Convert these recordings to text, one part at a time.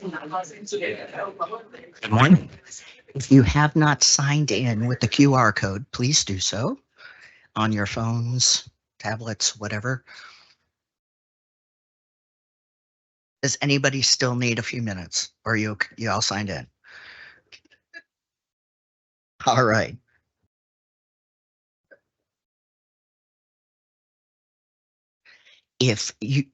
Good morning. If you have not signed in with the QR code, please do so on your phones, tablets, whatever. Does anybody still need a few minutes? Or are you all signed in? All right. If you,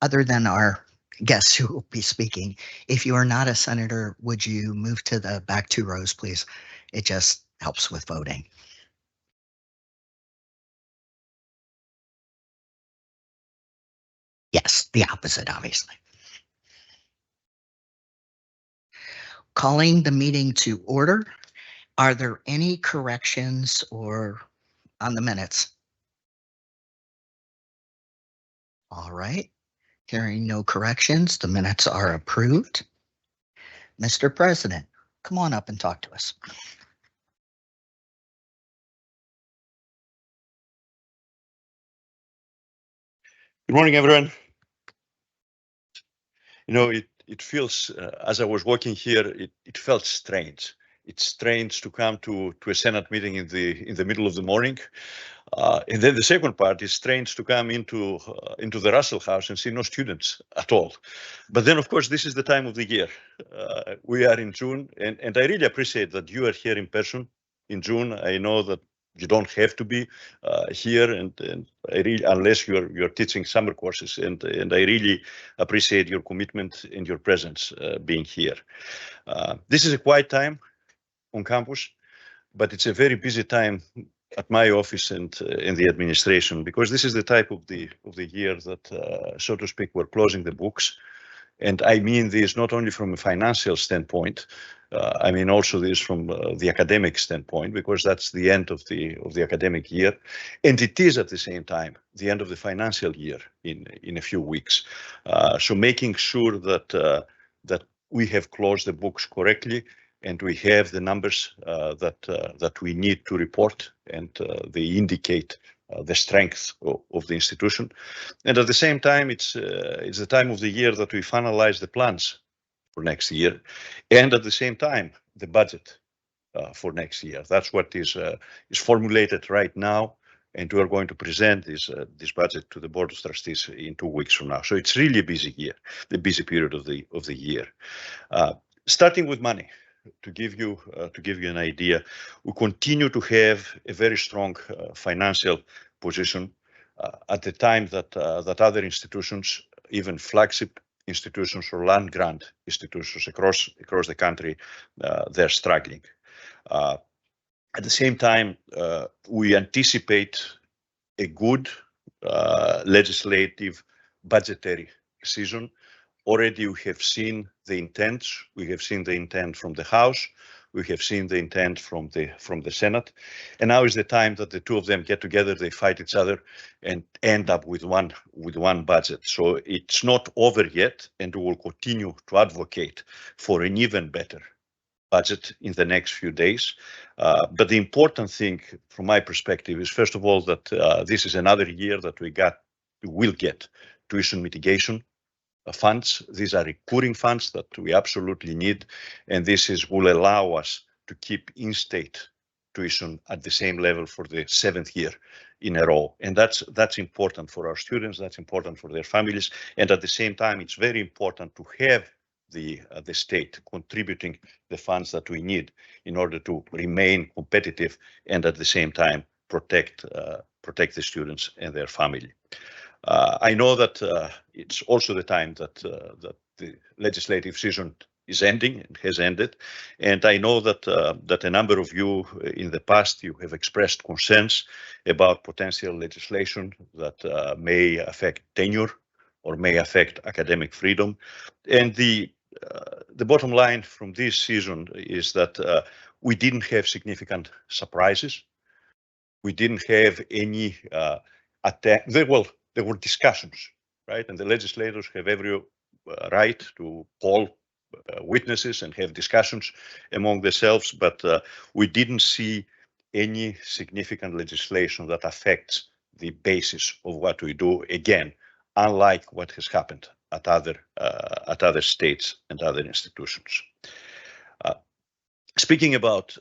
other than our guests who will be speaking, if you are not a senator, would you move to the back 2 rows, please? It just helps with voting. Yes, the opposite, obviously. Calling the meeting to order. Are there any corrections or on the minutes? All right. Hearing no corrections, the minutes are approved. Mr. President, come on up and talk to us. Good morning, everyone. You know, it feels, as I was walking here, it felt strange. It's strange to come to a Senate meeting in the middle of the morning. And then the second part is strange to come into the Russell House and see no students at all. But then, of course, this is the time of the year. We are in June, and I really appreciate that you are here in person in June. I know that you don't have to be here, and I really, unless you're teaching summer courses, and I really appreciate your commitment and your presence being here. This is a quiet time on campus, but it's a very busy time at my office and in the administration, because this is the type of the year that, so to speak, we're closing the books. And I mean this not only from a financial standpoint, I mean also this from the academic standpoint, because that's the end of the academic year, and it is at the same time the end of the financial year in a few weeks. So making sure that that we have closed the books correctly, and we have the numbers that we need to report, and they indicate the strength of the institution. And at the same time, it's the time of the year that we finalize the plans for next year, and at the same time, the budget for next year. That's what is formulated right now, and we are going to present this budget to the Board of Trustees in 2 weeks from now. So it's really a busy year, the busy period of the year. Starting with money. To give you an idea, we continue to have a very strong financial position at the time that other institutions, even flagship institutions or land grant institutions across the country, they're struggling. At the same time, we anticipate a good legislative budgetary season. Already we have seen the intent. We have seen the intent from the House. We have seen the intent from the Senate. And now is the time that the two of them get together, they fight each other, and end up with one budget. So it's not over yet, and we will continue to advocate for an even better budget in the next few days. But the important thing from my perspective is, first of all, that this is another year that we will get tuition mitigation funds. These are recurring funds that we absolutely need, and will allow us to keep in-state tuition at the same level for the 7th year in a row. And that's important for our students, that's important for their families, and at the same time, it's very important to have the state contributing the funds that we need in order to remain competitive and at the same time protect the students and their family. I know that it's also the time that the legislative season is ending and has ended, and I know that a number of you in the past, you have expressed concerns about potential legislation that may affect tenure or may affect academic freedom. And the bottom line from this season is that we didn't have significant surprises. We didn't have any attack. There were discussions, right? And the legislators have every right to call witnesses and have discussions among themselves, but we didn't see any significant legislation that affects the basis of what we do, again, unlike what has happened at other states and other institutions. Speaking about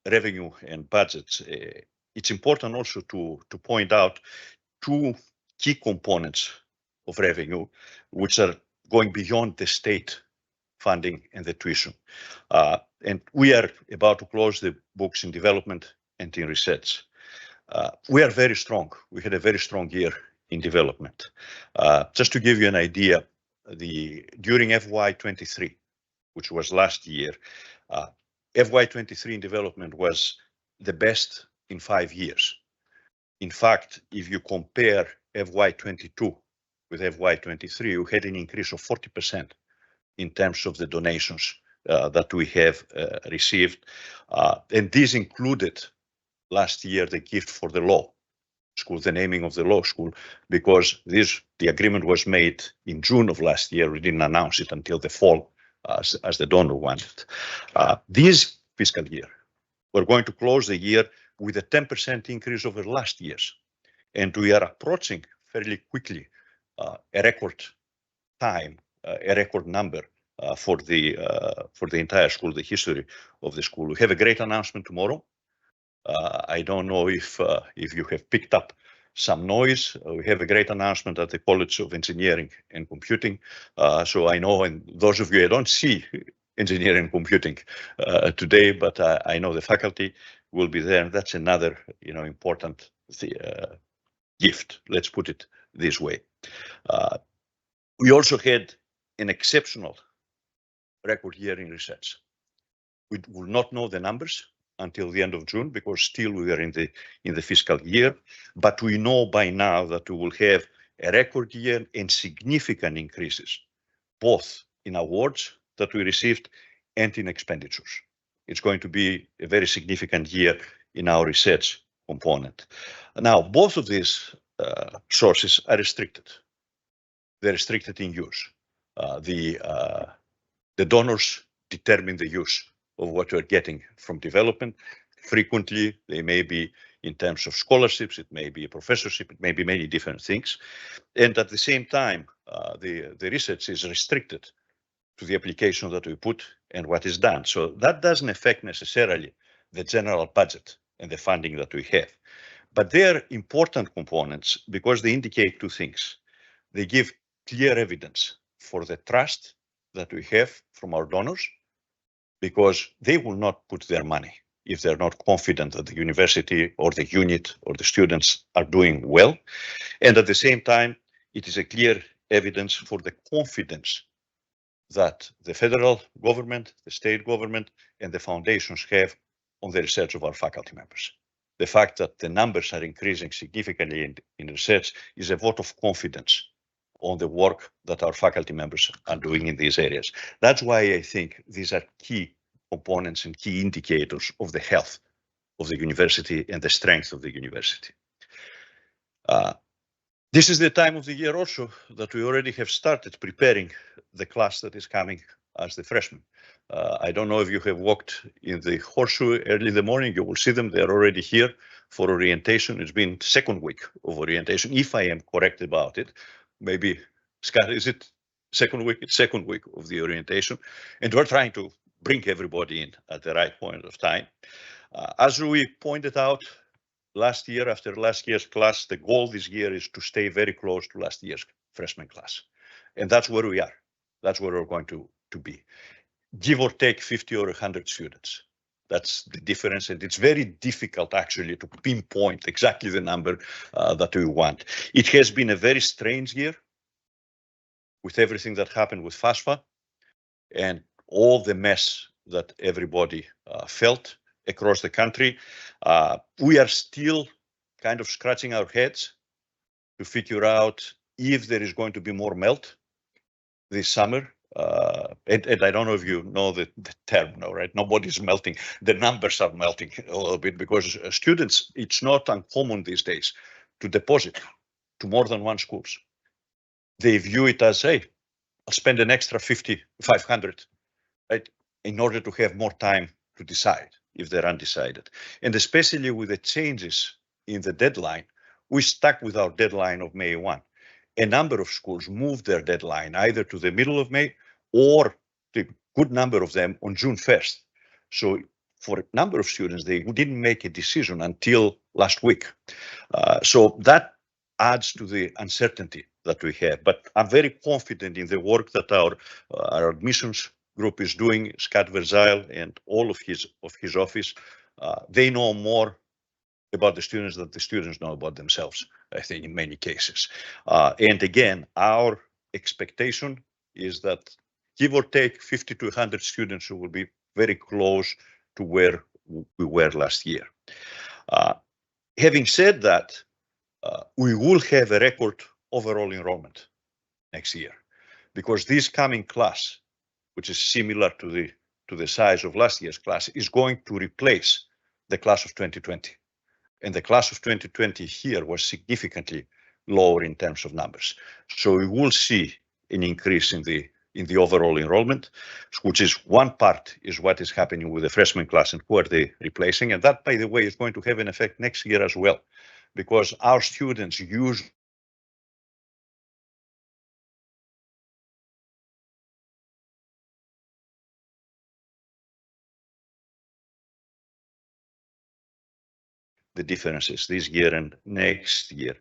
revenue and budgets, it's important also to point out two key components of revenue, which are going beyond the state funding and the tuition. And we are about to close the books in development and in research. We are very strong. We had a very strong year in development. Just to give you an idea, during FY23, which was last year, FY23 in development was the best in 5 years. In fact, if you compare FY22 with FY23, we had an increase of 40% in terms of the donations that we have received. And this included last year the gift for the law school, the naming of the law school, because the agreement was made in June of last year. We didn't announce it until the fall as the donor wanted. This fiscal year, we're going to close the year with a 10% increase over last year's. And we are approaching fairly quickly a record time, a record number for the entire school, the history of the school. We have a great announcement tomorrow. I don't know if you have picked up some noise. We have a great announcement at the College of Engineering and Computing. So I know, and those of you I don't see engineering and computing today, but I know the faculty will be there, and that's another important gift. Let's put it this way. We also had an exceptional record year in research. We will not know the numbers until the end of June because still we are in the fiscal year, but we know by now that we will have a record year and significant increases, both in awards that we received and in expenditures. It's going to be a very significant year in our research component. Now, both of these sources are restricted. They're restricted in use. The donors determine the use of what we're getting from development. Frequently, they may be in terms of scholarships, it may be a professorship, it may be many different things. And at the same time, the research is restricted to the application that we put and what is done. So that doesn't affect necessarily the general budget and the funding that we have. But they're important components because they indicate two things. They give clear evidence for the trust that we have from our donors, because they will not put their money if they're not confident that the university or the unit or the students are doing well. And at the same time, it is a clear evidence for the confidence that the federal government, the state government, and the foundations have on the research of our faculty members. The fact that the numbers are increasing significantly in research is a vote of confidence on the work that our faculty members are doing in these areas. That's why I think these are key components and key indicators of the health of the university and the strength of the university. This is the time of the year also that we already have started preparing the class that is coming as the freshmen. I don't know if you have walked in the horseshoe early in the morning, you will see them, they're already here for orientation. It's been second week of orientation, if I am correct about it. Maybe, Scott, is it second week? It's second week of the orientation. And we're trying to bring everybody in at the right point of time. As we pointed out last year, after last year's class, the goal this year is to stay very close to last year's freshman class. And that's where we are. That's where we're going to be. Give or take 50 or 100 students. That's the difference. And it's very difficult actually to pinpoint exactly the number that we want. It has been a very strange year with everything that happened with FAFSA and all the mess that everybody felt across the country. We are still kind of scratching our heads to figure out if there is going to be more melt this summer. And I don't know if you know the term now, right? Nobody's melting. The numbers are melting a little bit because students, it's not uncommon these days to deposit to more than one schools. They view it as, hey, I'll spend an extra 50, 500, right? In order to have more time to decide if they're undecided. And especially with the changes in the deadline, we stuck with our deadline of May 1. a number of schools moved their deadline either to the middle of May or the good number of them on June 1st. So for a number of students, they didn't make a decision until last week. So that adds to the uncertainty that we have. But I'm very confident in the work that our admissions group is doing, Scott Verzeil and all of his office. They know more about the students than the students know about themselves, I think, in many cases. And again, our expectation is that give or take 50 to 100 students who will be very close to where we were last year. Having said that, we will have a record overall enrollment next year, because this coming class, which is similar to the size of last year's class, is going to replace the class of 2020. And the class of 2020 here was significantly lower in terms of numbers. So we will see an increase in the overall enrollment, which is one part is what is happening with the freshman class and who are they replacing. And that, by the way, is going to have an effect next year as well, because our students use the differences this year and next year.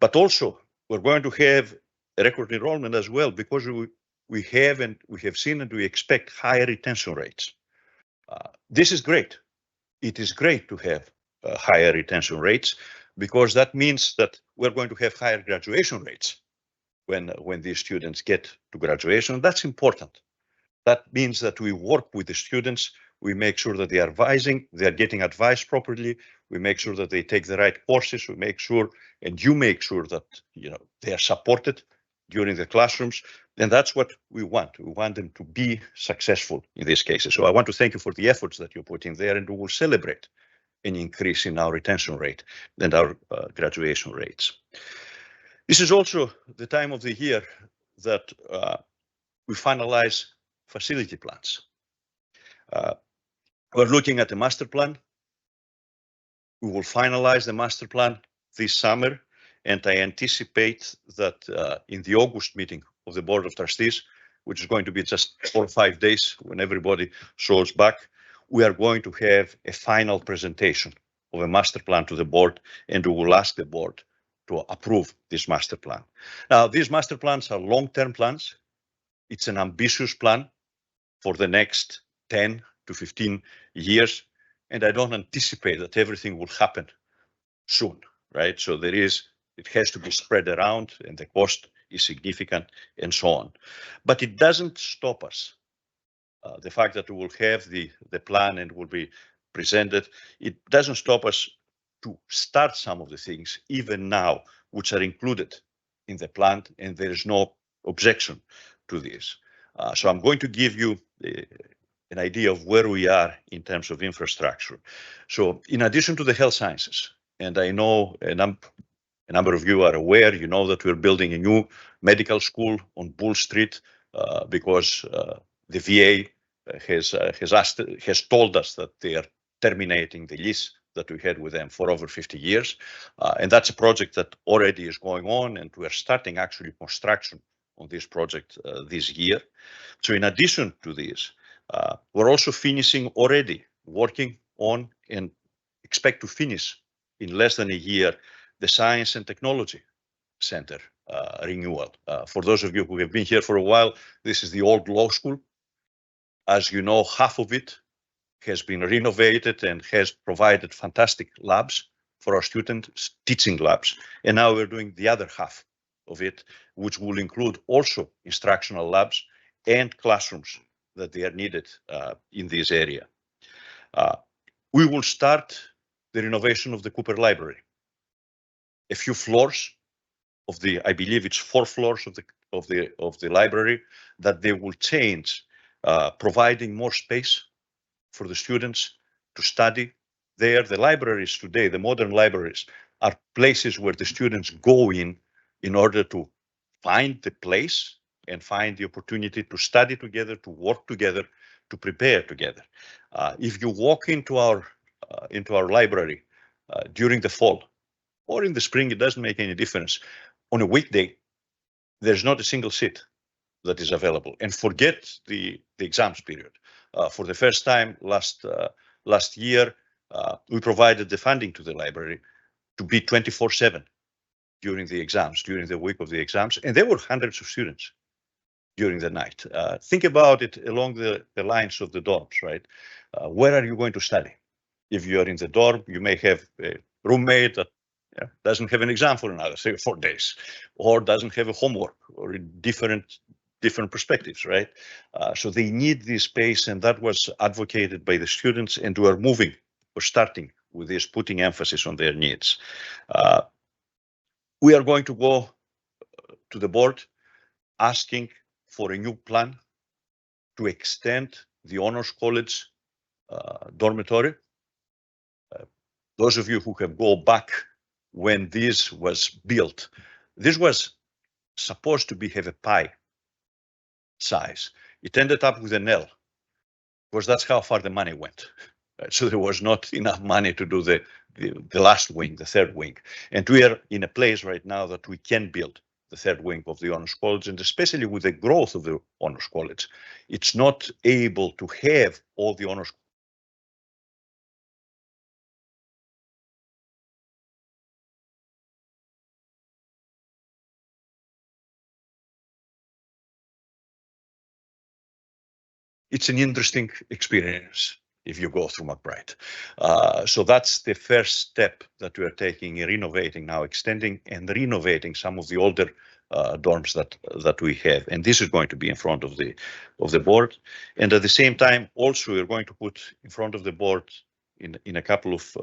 But also, we're going to have a record enrollment as well, because we have seen and we expect higher retention rates. This is great. It is great to have higher retention rates, because that means that we're going to have higher graduation rates when these students get to graduation. That's important. That means that we work with the students. We make sure that they are getting advised properly. We make sure that they take the right courses. We make sure, and you make sure that they are supported during the classrooms. And that's what we want. We want them to be successful in these cases. So I want to thank you for the efforts that you put in there, and we will celebrate an increase in our retention rate and our graduation rates. This is also the time of the year that we finalize facility plans. We're looking at a master plan. We will finalize the master plan this summer, and I anticipate that in the August meeting of the Board of Trustees, which is going to be just 4 or 5 days when everybody shows back, we are going to have a final presentation of a master plan to the board, and we will ask the board to approve this master plan. Now, these master plans are long-term plans. It's an ambitious plan for the next 10 to 15 years, and I don't anticipate that everything will happen soon, right? So it has to be spread around, and the cost is significant, and so on. But it doesn't stop us. The fact that we will have the plan and will be presented, it doesn't stop us to start some of the things even now, which are included in the plan, and there is no objection to this. So I'm going to give you an idea of where we are in terms of infrastructure. So in addition to the health sciences, and I know a number of you are aware, you know that we're building a new medical school on Bull Street because the VA has told us that they are terminating the lease that we had with them for over 50 years. And that's a project that already is going on, and we're starting actually construction on this project this year. So in addition to this, we're also finishing already working on and expect to finish in less than a year the Science and Technology Center renewal. For those of you who have been here for a while, this is the old law school. As you know, half of it has been renovated and has provided fantastic labs for our students, teaching labs. And now we're doing the other half of it, which will include also instructional labs and classrooms that they are needed in this area. We will start the renovation of the Cooper Library. A few floors of I believe it's 4 floors of the library that they will change, providing more space for the students to study there. The libraries today, the modern libraries, are places where the students go in order to find the place and find the opportunity to study together, to work together, to prepare together. If you walk into our library during the fall or in the spring, it doesn't make any difference. On a weekday, there's not a single seat that is available. And forget the exams period. For the first time last year, we provided the funding to the library to be 24/7 during the exams, during the week of the exams, and there were hundreds of students during the night. Think about it along the lines of the dorms, right? Where are you going to study? If you are in the dorm, you may have a roommate that doesn't have an exam for another 3 or 4 days, or doesn't have a homework, or different perspectives, right? So they need this space, and that was advocated by the students, and we are moving or starting with this, putting emphasis on their needs. We are going to go to the board asking for a new plan to extend the Honors College dormitory. Those of you who have gone back when this was built, this was supposed to have a pie size. It ended up with an L, because that's how far the money went. So there was not enough money to do the last wing, the third wing. And we are in a place right now that we can build the third wing of the Honors College, and especially with the growth of the Honors College, it's not able to have all the Honors It's an interesting experience if you go through McBride. So that's the first step that we are taking in renovating now, extending and renovating some of the older dorms that we have, and this is going to be in front of the board. And at the same time, also we're going to put in front of the board in a couple of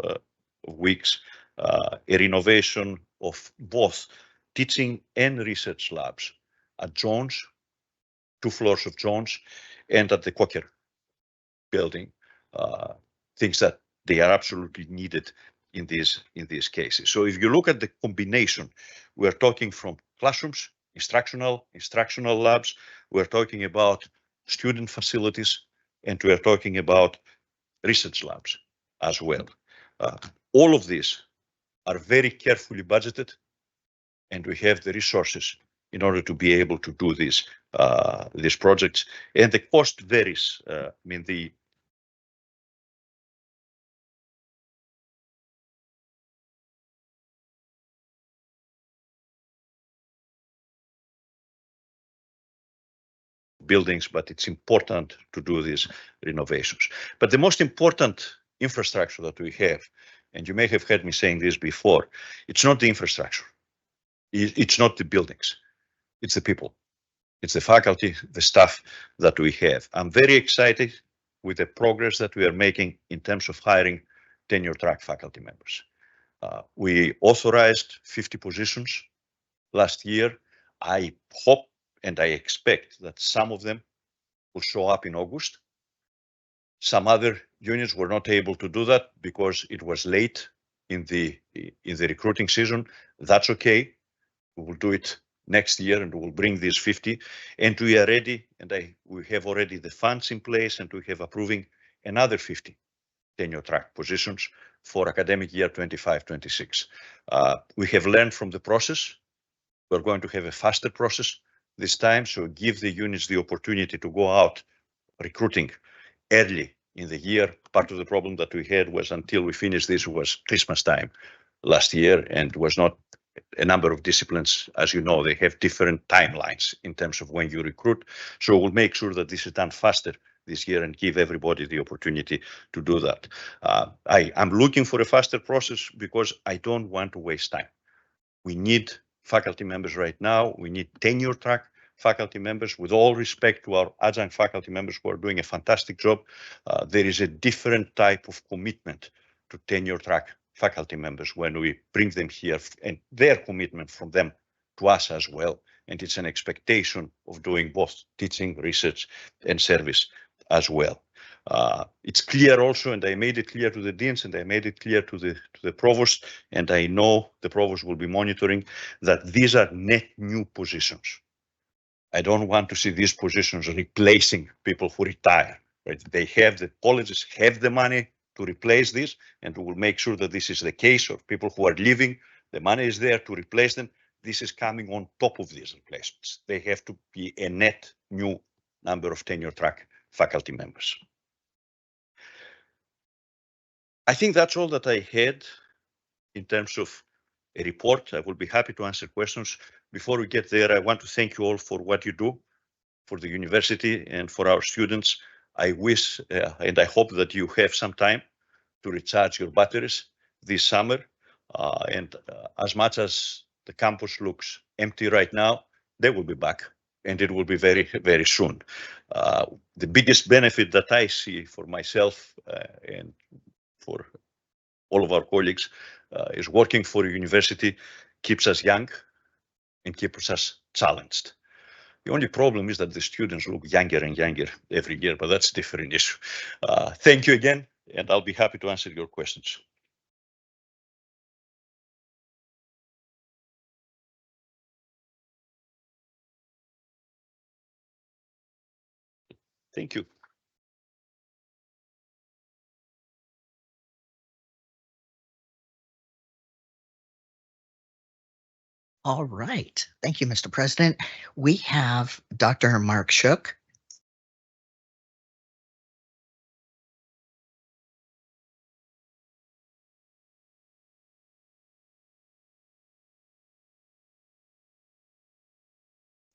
weeks a renovation of both teaching and research labs at Jones, 2 floors of Jones, and at the Cocker building, things that they are absolutely needed in these cases. So if you look at the combination, we're talking from classrooms, instructional labs, we're talking about student facilities, and we're talking about research labs as well. All of these are very carefully budgeted, and we have the resources in order to be able to do these projects. And the cost varies. I mean, the buildings, but it's important to do these renovations. But the most important infrastructure that we have, and you may have heard me saying this before, it's not the infrastructure, it's not the buildings, it's the people, it's the faculty, the staff that we have. I'm very excited with the progress that we are making in terms of hiring tenure track faculty members. We authorized 50 positions last year. I hope and I expect that some of them will show up in August. Some other units were not able to do that because it was late in the recruiting season. That's okay. We will do it next year, and we will bring these 50. And we are ready, and we have already the funds in place, and we have approving another 50 tenure track positions for academic year 25-26. We have learned from the process. We're going to have a faster process this time, so give the units the opportunity to go out recruiting early in the year. Part of the problem that we had was until we finished this was Christmas time last year, and was not a number of disciplines, as you know, they have different timelines in terms of when you recruit. So we'll make sure that this is done faster this year and give everybody the opportunity to do that. I'm looking for a faster process because I don't want to waste time. We need faculty members right now. We need tenure track faculty members. With all respect to our adjunct faculty members who are doing a fantastic job, there is a different type of commitment to tenure track faculty members when we bring them here, and their commitment from them to us as well. And it's an expectation of doing both teaching, research, and service as well. It's clear also, and I made it clear to the deans, and I made it clear to the provost, and I know the provost will be monitoring, that these are net new positions. I don't want to see these positions replacing people who retire. Right? The colleges have the money to replace this, and we will make sure that this is the case of people who are leaving. The money is there to replace them. this is coming on top of these replacements. They have to be a net new number of tenure track faculty members. I think that's all that I had in terms of a report. I will be happy to answer questions. Before we get there, I want to thank you all for what you do for the university and for our students. I wish and I hope that you have some time to recharge your batteries this summer. As much as the campus looks empty right now, they will be back, and it will be very, very soon. The biggest benefit that I see for myself and for all of our colleagues is working for a university keeps us young and keeps us challenged. The only problem is that the students look younger and younger every year, but that's a different issue. Thank you again, and I'll be happy to answer your questions. Thank you. All right. Thank you, Mr. President. We have Dr. Mark Shook.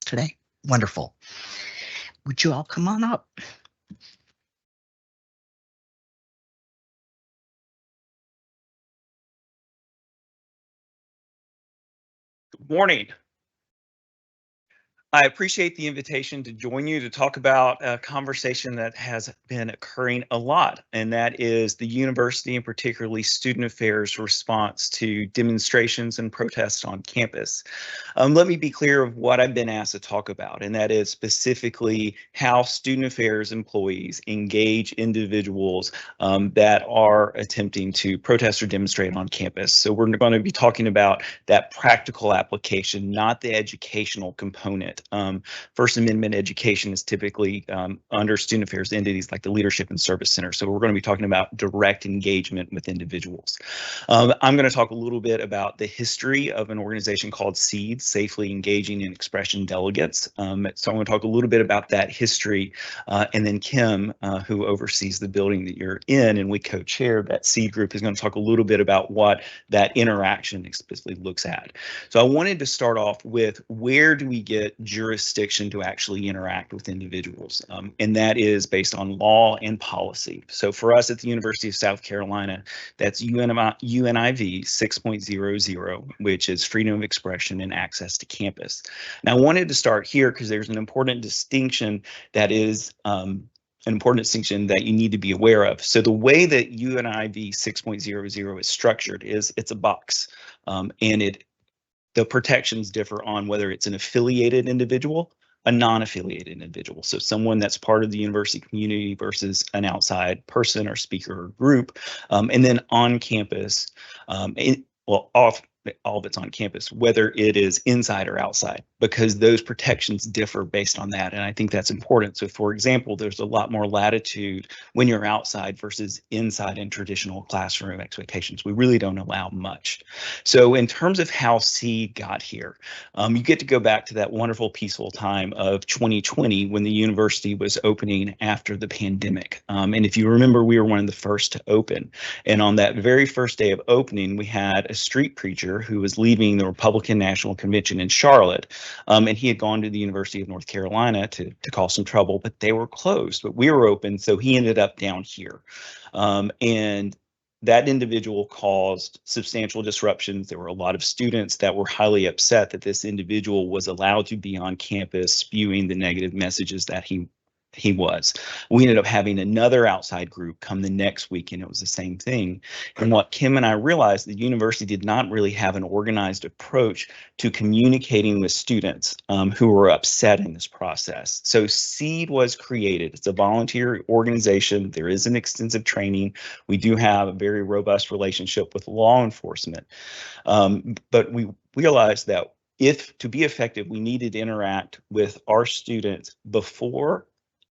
Today. Wonderful. Would you all come on up? Good morning. I appreciate the invitation to join you to talk about a conversation that has been occurring a lot, and that is the university and particularly student affairs response to demonstrations and protests on campus. Let me be clear of what I've been asked to talk about, and that is specifically how student affairs employees engage individuals that are attempting to protest or demonstrate on campus. So we're going to be talking about that practical application, not the educational component. First Amendment education is typically under student affairs entities like the Leadership and Service Center. So we're going to be talking about direct engagement with individuals. I'm going to talk a little bit about the history of an organization called SEED, Safely Engaging in Expression Delegates. So I'm going to talk a little bit about that history, and then Kim, who oversees the building that you're in and we co-chair that SEED group, is going to talk a little bit about what that interaction explicitly looks at. So I wanted to start off with, where do we get jurisdiction to actually interact with individuals? And that is based on law and policy. So for us at the University of South Carolina, that's UNIV 6.00, which is freedom of expression and access to campus. Now, I wanted to start here because there's an important distinction that is an important distinction that you need to be aware of. So the way that UNIV 6.00 is structured is it's a box, and the protections differ on whether it's an affiliated individual, a non-affiliated individual. So someone that's part of the university community versus an outside person or speaker or group. And then on campus, all of it's on campus, whether it is inside or outside, because those protections differ based on that. And I think that's important. So for example, there's a lot more latitude when you're outside versus inside in traditional classroom expectations. We really don't allow much. So in terms of how SEED got here, you get to go back to that wonderful peaceful time of 2020 when the university was opening after the pandemic. And if you remember, we were one of the first to open. And on that very first day of opening, we had a street preacher who was leaving the Republican National Convention in Charlotte, and he had gone to the University of North Carolina to cause some trouble, but they were closed, but we were open, so he ended up down here. And that individual caused substantial disruptions. There were a lot of students that were highly upset that this individual was allowed to be on campus spewing the negative messages that he was. We ended up having another outside group come the next week, and it was the same thing. And what Kim and I realized, the university did not really have an organized approach to communicating with students who were upset in this process. So SEED was created. It's a volunteer organization. There is an extensive training. We do have a very robust relationship with law enforcement. But we realized that to be effective, we needed to interact with our students before,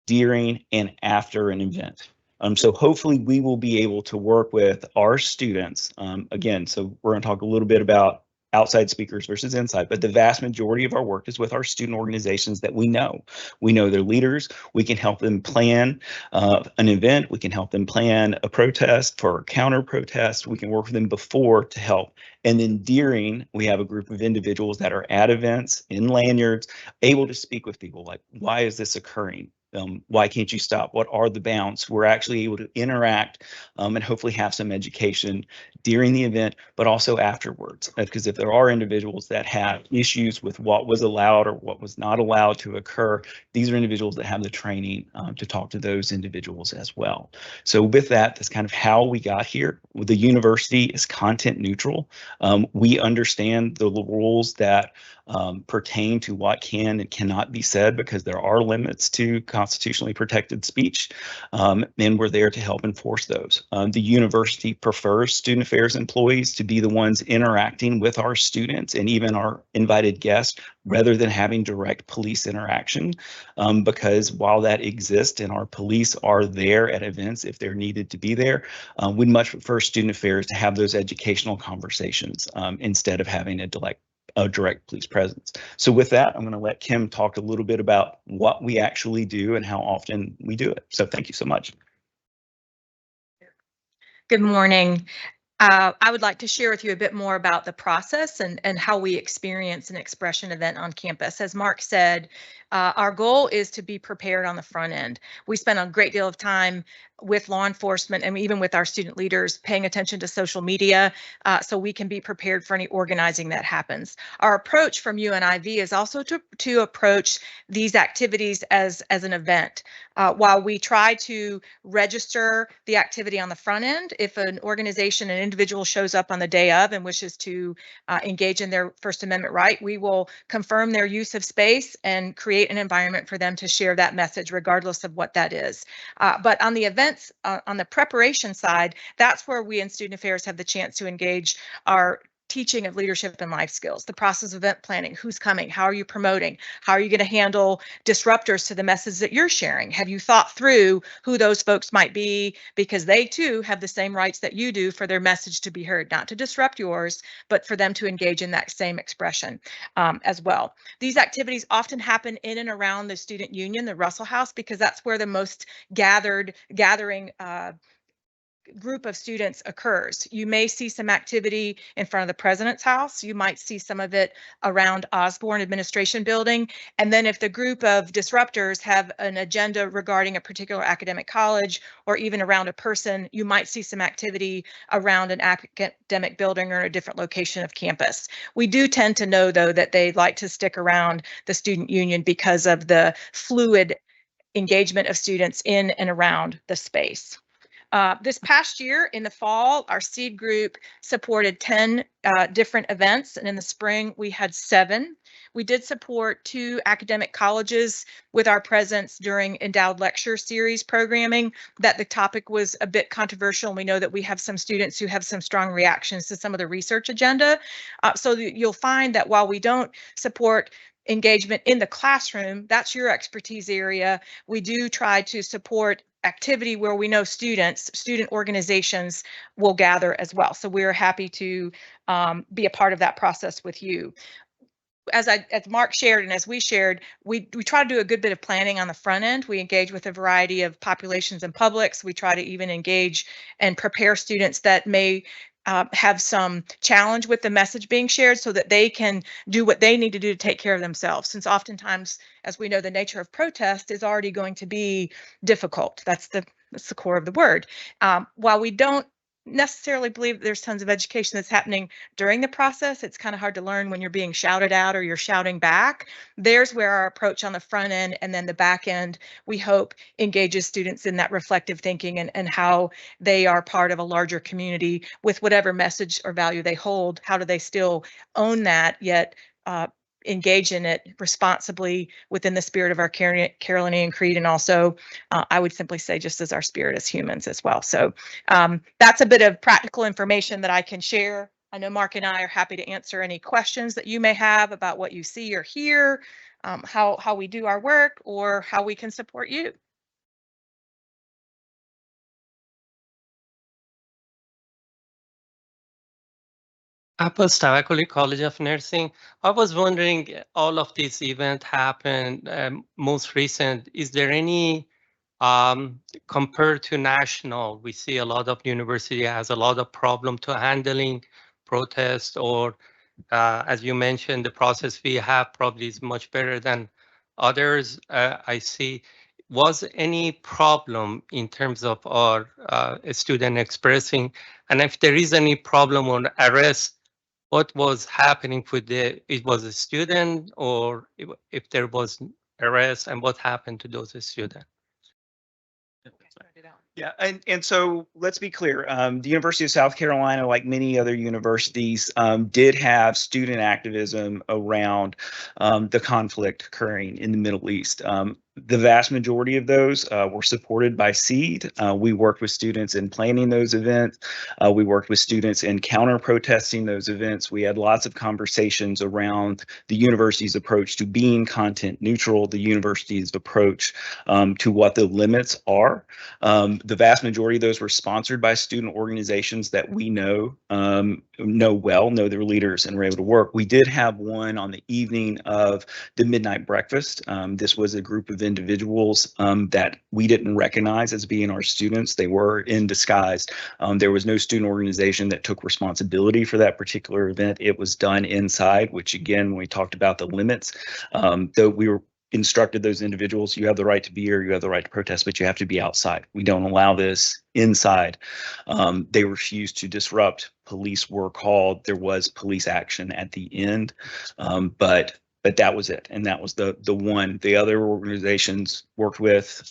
during, and after an event. So hopefully we will be able to work with our students. Again, so we're going to talk a little bit about outside speakers versus inside, but the vast majority of our work is with our student organizations that we know. We know their leaders. We can help them plan an event. We can help them plan a protest for counter protest. We can work with them before to help. And then during, we have a group of individuals that are at events in lanyards, able to speak with people like, why is this occurring? Why can't you stop? What are the bounds? We're actually able to interact and hopefully have some education during the event, but also afterwards. Because if there are individuals that have issues with what was allowed or what was not allowed to occur, these are individuals that have the training to talk to those individuals as well. So with that, that's kind of how we got here. The university is content neutral. We understand the rules that pertain to what can and cannot be said, because there are limits to constitutionally protected speech, and we're there to help enforce those. The university prefers student affairs employees to be the ones interacting with our students and even our invited guests, rather than having direct police interaction, because while that exists and our police are there at events if they're needed to be there, we'd much prefer student affairs to have those educational conversations instead of having a direct police presence. So with that, I'm going to let Kim talk a little bit about what we actually do and how often we do it. So thank you so much. Good morning. I would like to share with you a bit more about the process and how we experience an expression event on campus. As Mark said, our goal is to be prepared on the front end. We spend a great deal of time with law enforcement and even with our student leaders paying attention to social media so we can be prepared for any organizing that happens. Our approach from UNIV is also to approach these activities as an event. While we try to register the activity on the front end, if an organization, an individual shows up on the day of and wishes to engage in their First Amendment right, we will confirm their use of space and create an environment for them to share that message regardless of what that is. But on the events, on the preparation side, that's where we in Student Affairs have the chance to engage our teaching of leadership and life skills, the process of event planning, who's coming, how are you promoting, how are you going to handle disruptors to the message that you're sharing? Have you thought through who those folks might be, because they too have the same rights that you do for their message to be heard, not to disrupt yours, but for them to engage in that same expression as well. These activities often happen in and around the student union, the Russell House, because that's where the most gathering group of students occurs. You may see some activity in front of the president's house. You might see some of it around Osborne Administration Building. And then if the group of disruptors have an agenda regarding a particular academic college or even around a person, you might see some activity around an academic building or a different location of campus. We do tend to know, though, that they like to stick around the student union because of the fluid engagement of students in and around the space. This past year in the fall, our seed group supported 10 different events, and in the spring we had 7. We did support 2 academic colleges with our presence during endowed lecture series programming. That the topic was a bit controversial, and we know that we have some students who have some strong reactions to some of the research agenda. So you'll find that while we don't support engagement in the classroom, that's your expertise area, we do try to support activity where we know student organizations will gather as well. So we're happy to be a part of that process with you. As Mark shared and as we shared, we try to do a good bit of planning on the front end. We engage with a variety of populations and publics. We try to even engage and prepare students that may have some challenge with the message being shared so that they can do what they need to do to take care of themselves. Since oftentimes, as we know, the nature of protest is already going to be difficult. That's the core of the word. While we don't necessarily believe there's tons of education that's happening during the process, it's kind of hard to learn when you're being shouted at or you're shouting back. There's where our approach on the front end and then the back end, we hope, engages students in that reflective thinking and how they are part of a larger community with whatever message or value they hold. How do they still own that, yet engage in it responsibly within the spirit of our Carolinian Creed, and also I would simply say just as our spirit as humans as well. So that's a bit of practical information that I can share. I know Mark and I are happy to answer any questions that you may have about what you see or hear, how we do our work, or how we can support you. Apples Tavakoli College of Nursing. I was wondering, all of these events happened, most recent, is there any, compared to national, we see a lot of university has a lot of problem to handling protests, or as you mentioned, the process we have probably is much better than others. I see. Was any problem in terms of our student expressing, and if there is any problem on arrest, what was happening with it was a student, or if there was arrest, and what happened to those students? Yeah, and so let's be clear. The University of South Carolina, like many other universities, did have student activism around the conflict occurring in the Middle East. The vast majority of those were supported by SEED. We worked with students in planning those events. We worked with students in counter-protesting those events. We had lots of conversations around the university's approach to being content neutral, the university's approach to what the limits are. The vast majority of those were sponsored by student organizations that we know well, know their leaders, and were able to work. We did have one on the evening of the midnight breakfast. This was a group of individuals that we didn't recognize as being our students. They were in disguise. There was no student organization that took responsibility for that particular event. It was done inside, which again, when we talked about the limits, though we were instructed those individuals, you have the right to be here, you have the right to protest, but you have to be outside. We don't allow this inside. They refused to disrupt. Police were called. There was police action at the end, but that was it, and that was the one. The other organizations worked with,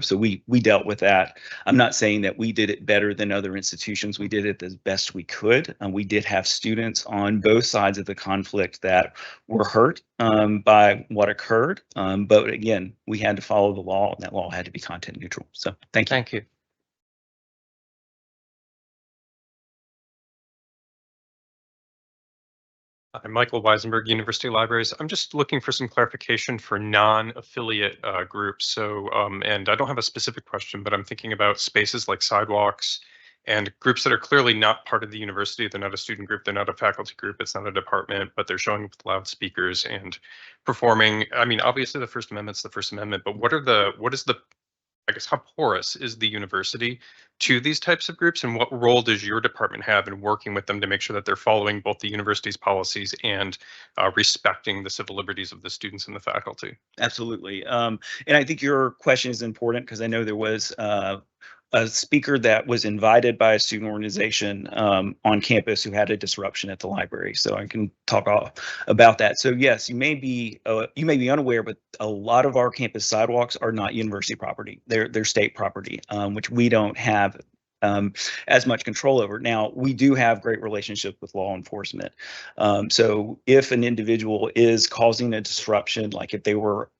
so we dealt with that. I'm not saying that we did it better than other institutions. We did it as best we could. We did have students on both sides of the conflict that were hurt by what occurred. But again, we had to follow the law, and that law had to be content neutral. So thank you. Thank you. I'm Michael Weisenberg, University Libraries. I'm just looking for some clarification for non-affiliate groups. So, and I don't have a specific question, but I'm thinking about spaces like sidewalks and groups that are clearly not part of the university. They're not a student group, they're not a faculty group, it's not a department, but they're showing up with loudspeakers and performing. I mean, obviously the First Amendment's the First Amendment, but what is the, I guess, how porous is the university to these types of groups, and what role does your department have in working with them to make sure that they're following both the university's policies and respecting the civil liberties of the students and the faculty? Absolutely. And I think your question is important because I know there was a speaker that was invited by a student organization on campus who had a disruption at the library. So I can talk about that. So yes, you may be unaware, but a lot of our campus sidewalks are not university property. They're state property, which we don't have as much control over. Now, we do have great relationship with law enforcement. So if an individual is causing a disruption, like if they were,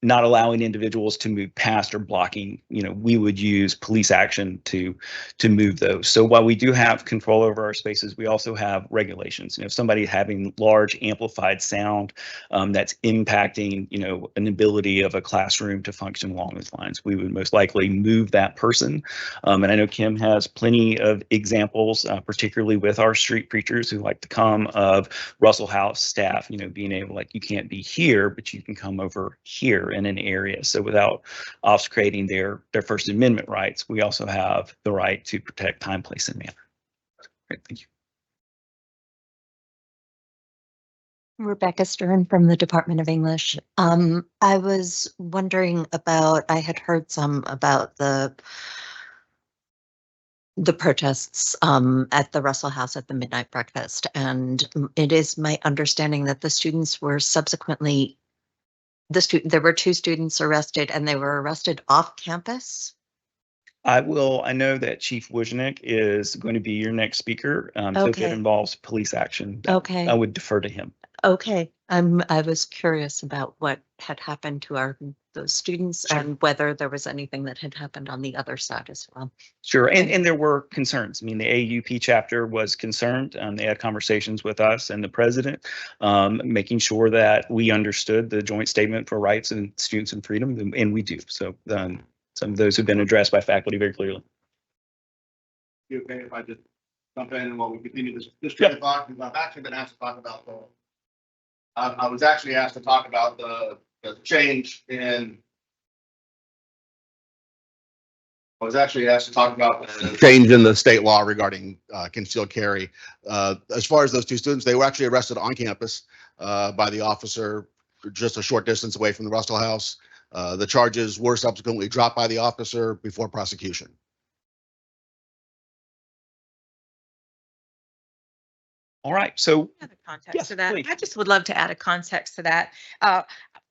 not allowing individuals to move past or blocking, we would use police action to move those. So while we do have control over our spaces, we also have regulations. If somebody's having large amplified sound that's impacting, an ability of a classroom to function along those lines, we would most likely move that person. And I know Kim has plenty of examples, particularly with our street preachers who like to come, of Russell House staff, being able, like, you can't be here, but you can come over here in an area. So without obfuscating their First Amendment rights, we also have the right to protect time, place, and manner. Great, thank you. Rebecca Stern from the Department of English. I was wondering about, I had heard some about the protests at the Russell House at the midnight breakfast, and it is my understanding that the students were subsequently there were 2 students arrested, and they were arrested off campus. I know that Chief Wojcik is going to be your next speaker. So if it involves police action, Okay. I would defer to him. Okay. I was curious about what had happened to those students. Sure. And whether there was anything that had happened on the other side as well. Sure. And there were concerns. I mean, the AUP chapter was concerned. They had conversations with us and the president, making sure that we understood the joint statement for rights and students and freedom, and we do. So some of those have been addressed by faculty very clearly. You okay if I just jump in while we continue this train of thought, because I've actually been asked to talk about the. I was actually asked to talk about the change in. I was actually asked to talk about the change in the state law regarding concealed carry. As far as those two students, they were actually arrested on campus by the officer just a short distance away from the Russell House. The charges were subsequently dropped by the officer before prosecution. All right, so Add a context Yes, to that. please. I just would love to add a context to that.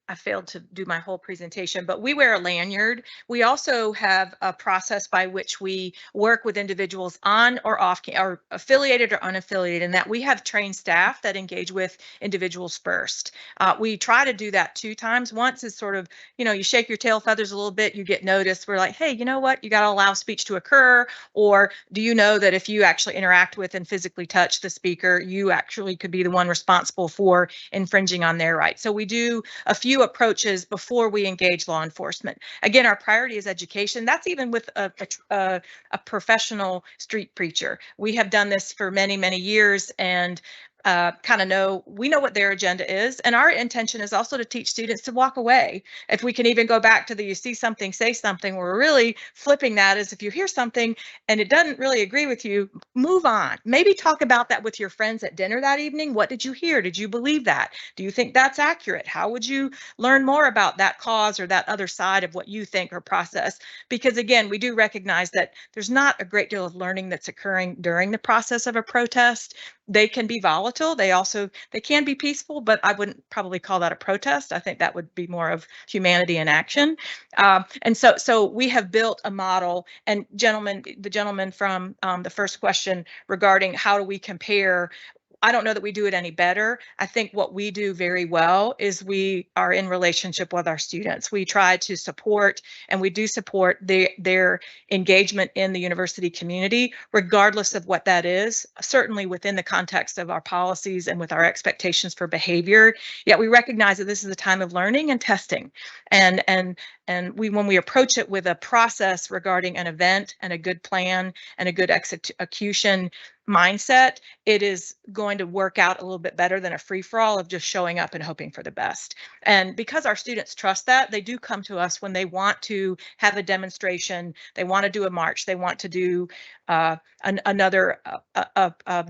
I failed to do my whole presentation, but we wear a lanyard. We also have a process by which we work with individuals on or off, or affiliated or unaffiliated, and that we have trained staff that engage with individuals first. We try to do that 2 times. Once is sort of, you shake your tail feathers a little bit, you get noticed. We're like, hey, you know what? You got to allow speech to occur. Or do you know that if you actually interact with and physically touch the speaker, you actually could be the one responsible for infringing on their rights? So we do a few approaches before we engage law enforcement. Again, our priority is education. That's even with a professional street preacher. We have done this for many, many years, and we know what their agenda is. And our intention is also to teach students to walk away. If we can even go back to the you see something, say something, we're really flipping that as if you hear something and it doesn't really agree with you, move on. Maybe talk about that with your friends at dinner that evening. What did you hear? Did you believe that? Do you think that's accurate? How would you learn more about that cause or that other side of what you think or process? Because again, we do recognize that there's not a great deal of learning that's occurring during the process of a protest. They can be volatile. They can be peaceful, but I wouldn't probably call that a protest. I think that would be more of humanity in action. And so we have built a model. And the gentleman from the first question regarding how do we compare, I don't know that we do it any better. I think what we do very well is we are in relationship with our students. We try to support, and we do support their engagement in the university community, regardless of what that is, certainly within the context of our policies and with our expectations for behavior. Yet we recognize that this is a time of learning and testing. And when we approach it with a process regarding an event and a good plan and a good execution mindset, it is going to work out a little bit better than a free-for-all of just showing up and hoping for the best. And because our students trust that, they do come to us when they want to have a demonstration, they want to do a march, they want to do another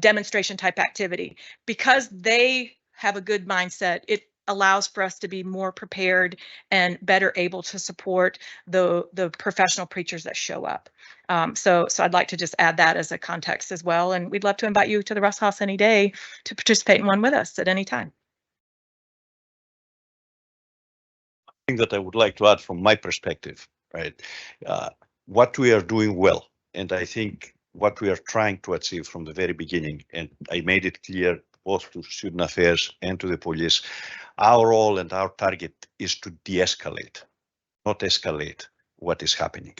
demonstration type activity. Because they have a good mindset, it allows for us to be more prepared and better able to support the professional preachers that show up. So I'd like to just add that as a context as well. And we'd love to invite you to the Russell House any day to participate in one with us at any time. Thing that I would like to add from my perspective, right? What we are doing well, and I think what we are trying to achieve from the very beginning, and I made it clear both to student affairs and to the police, our role and our target is to de-escalate, not escalate what is happening.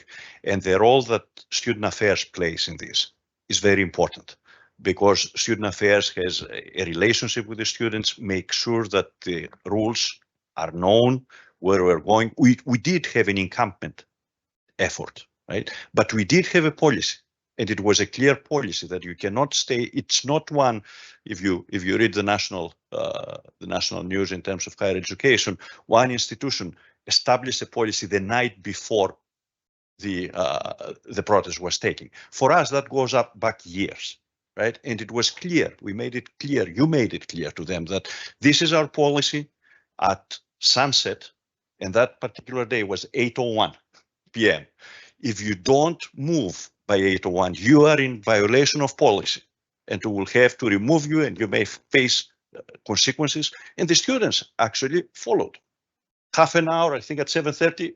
And the role that student affairs plays in this is very important, because student affairs has a relationship with the students, make sure that the rules are known, where we're going. We did have an encampment effort, right? But we did have a policy, and it was a clear policy that you cannot stay. It's not one, if you read the national news in terms of higher education, one institution established a policy the night before the protest was taking. For us, that goes back years, right? And it was clear. We made it clear. You made it clear to them that this is our policy at sunset, and that particular day was 8:01 p.m. If you don't move by 8:01, you are in violation of policy, and we will have to remove you, and you may face consequences. And the students actually followed. Half an hour, I think at 7:30,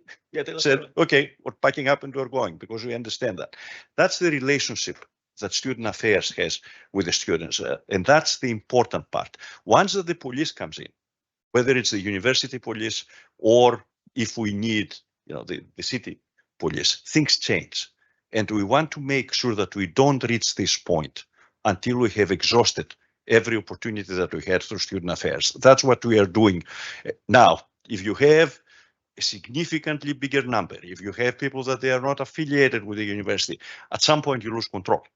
said, okay, we're packing up and we're going, because we understand that. That's the relationship that student affairs has with the students. And that's the important part. Once that the police comes in, whether it's the university police or if we need, the city police, things change. And we want to make sure that we don't reach this point until we have exhausted every opportunity that we had through student affairs. That's what we are doing now. If you have a significantly bigger number, if you have people that they are not affiliated with the university, at some point you lose control,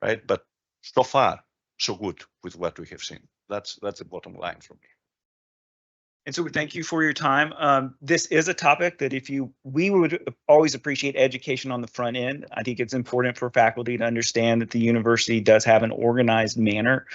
right? But so far, so good with what we have seen. That's the bottom line for me. And so we thank you for your time. This is a topic that we would always appreciate education on the front end. I think it's important for faculty to understand that the university does have an organized manner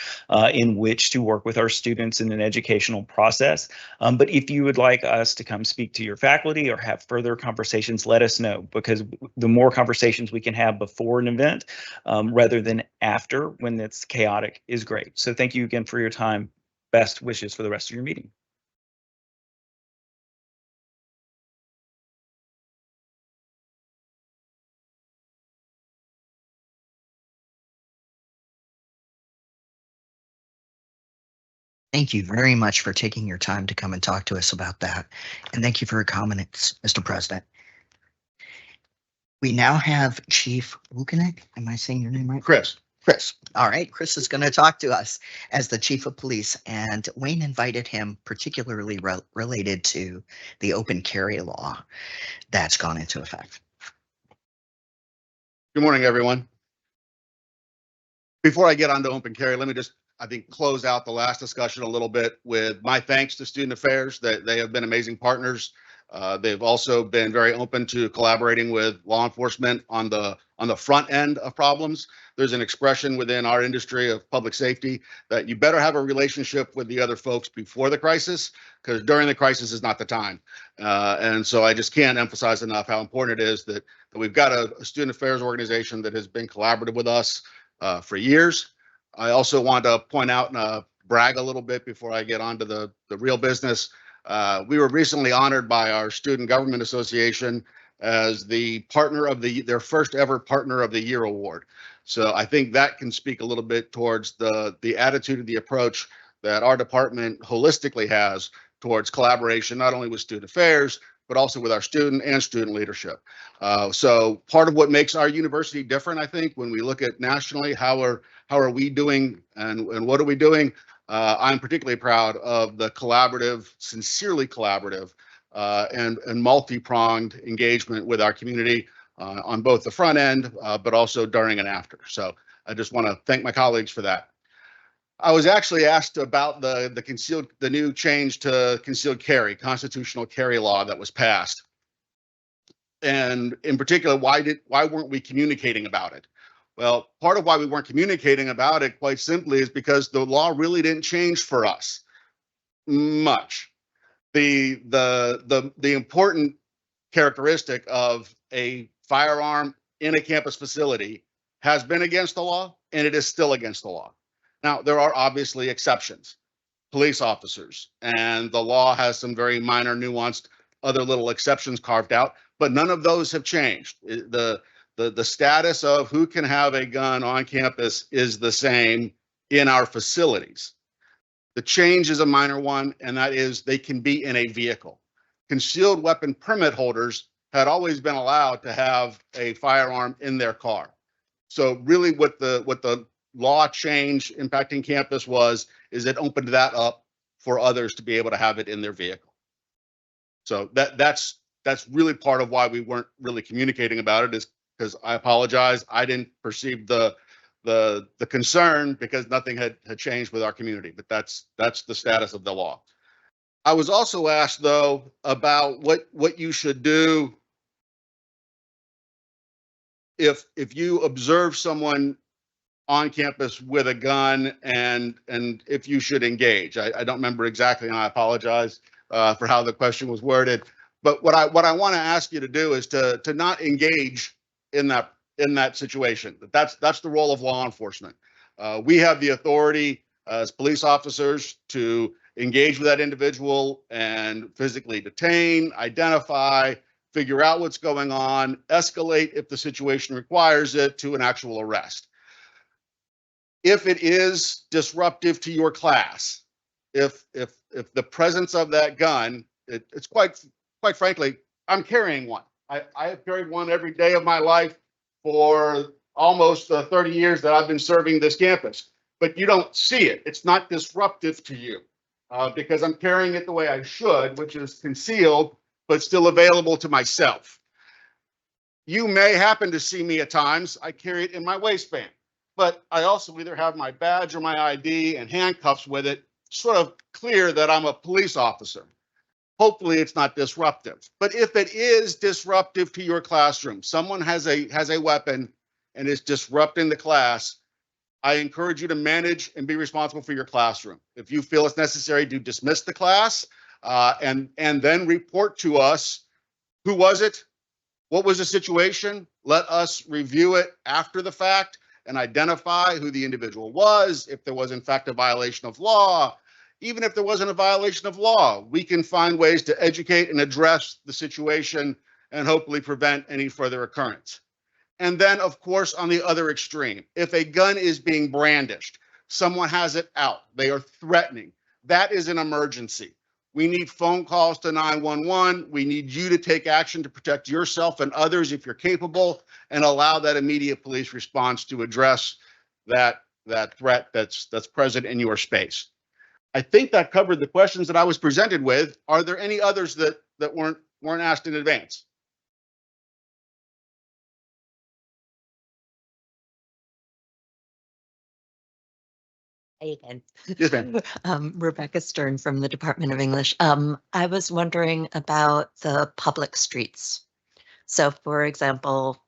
in which to work with our students in an educational process. But if you would like us to come speak to your faculty or have further conversations, let us know, because the more conversations we can have before an event rather than after when it's chaotic is great. So thank you again for your time. Best wishes for the rest of your meeting. Thank you very much for taking your time to come and talk to us about that. And thank you for your comments, Mr. President. We now have Chief Wukenik. Am I saying your name right? Chris. Chris. All right. Chris is going to talk to us as the Chief of Police, and Wayne invited him particularly related to the open carry law that's gone into effect. Good morning, everyone. Before I get on to open carry, let me just, I think, close out the last discussion a little bit with my thanks to Student Affairs. That they have been amazing partners. They've also been very open to collaborating with law enforcement on the front end of problems. There's an expression within our industry of public safety that you better have a relationship with the other folks before the crisis, because during the crisis is not the time. And so I just can't emphasize enough how important it is that we've got a student affairs organization that has been collaborative with us for years. I also want to point out and brag a little bit before I get on to the real business. We were recently honored by our Student Government Association as the partner of their first ever Partner of the Year award. So I think that can speak a little bit towards the attitude and the approach that our department holistically has towards collaboration, not only with student affairs, but also with our student and student leadership. So part of what makes our university different, I think, when we look at nationally, how are we doing and what are we doing? I'm particularly proud of the collaborative, sincerely collaborative, and multi-pronged engagement with our community on both the front end, but also during and after. So I just want to thank my colleagues for that. I was actually asked about the new change to concealed carry, constitutional carry law that was passed. And in particular, why weren't we communicating about it? Well, part of why we weren't communicating about it, quite simply, is because the law really didn't change for us much. The important characteristic of a firearm in a campus facility has been against the law, and it is still against the law. Now, there are obviously exceptions, police officers, and the law has some very minor, nuanced, other little exceptions carved out, but none of those have changed. The status of who can have a gun on campus is the same in our facilities. The change is a minor one, and that is they can be in a vehicle. Concealed weapon permit holders had always been allowed to have a firearm in their car. So really what the law change impacting campus is it opened that up for others to be able to have it in their vehicle. So that's really part of why we weren't really communicating about it, is because I apologize. I didn't perceive the concern because nothing had changed with our community, but that's the status of the law. I was also asked, though, about what you should do if you observe someone on campus with a gun and if you should engage. I don't remember exactly, and I apologize for how the question was worded. But what I want to ask you to do is to not engage in that situation. That's the role of law enforcement. We have the authority as police officers to engage with that individual and physically detain, identify, figure out what's going on, escalate if the situation requires it to an actual arrest. If it is disruptive to your class, if the presence of that gun, it's quite frankly, I'm carrying one. I have carried one every day of my life for almost 30 years that I've been serving this campus, but you don't see it. It's not disruptive to you because I'm carrying it the way I should, which is concealed, but still available to myself. You may happen to see me at times. I carry it in my waistband. but I also either have my badge or my ID and handcuffs with it, sort of clear that I'm a police officer. Hopefully it's not disruptive. But if it is disruptive to your classroom, someone has a weapon and is disrupting the class, I encourage you to manage and be responsible for your classroom. If you feel it's necessary to dismiss the class and then report to us, who was it? What was the situation? Let us review it after the fact and identify who the individual was, if there was in fact a violation of law. Even if there wasn't a violation of law, we can find ways to educate and address the situation and hopefully prevent any further occurrence. And then, of course, on the other extreme, if a gun is being brandished, someone has it out, they are threatening, that is an emergency. We need phone calls to 911. We need you to take action to protect yourself and others if you're capable, and allow that immediate police response to address that threat that's present in your space. I think that covered the questions that I was presented with. Are there any others that weren't asked in advance? Hey again. Yes, ma'am. Rebecca Stern from the Department of English. I was wondering about the public streets. So for example,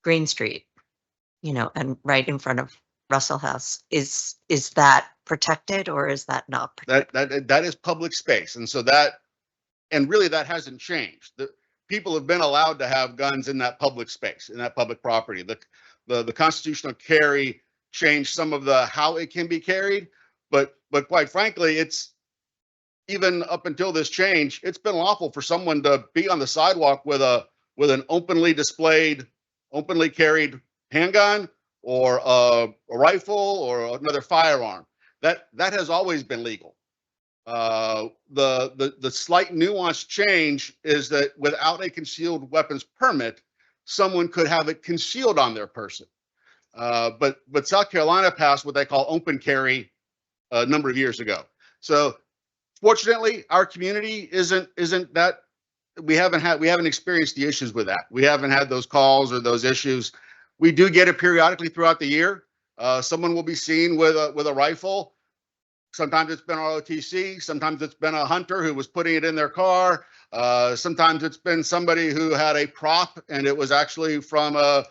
Green Street, and right in front of Russell House, is that protected or is that not protected? That is public space. And so really that hasn't changed. The people have been allowed to have guns in that public space, in that public property. The constitutional carry changed some of the how it can be carried, but quite frankly, it's even up until this change, it's been lawful for someone to be on the sidewalk with an openly displayed, openly carried handgun or a rifle or another firearm. That has always been legal. The slight nuanced change is that without a concealed weapons permit, someone could have it concealed on their person. But South Carolina passed what they call open carry a number of years ago. So fortunately, our community isn't that. We haven't experienced the issues with that. We haven't had those calls or those issues. We do get it periodically throughout the year. Someone will be seen with a rifle. Sometimes it's been ROTC. Sometimes it's been a hunter who was putting it in their car. Sometimes it's been somebody who had a prop and it was actually from a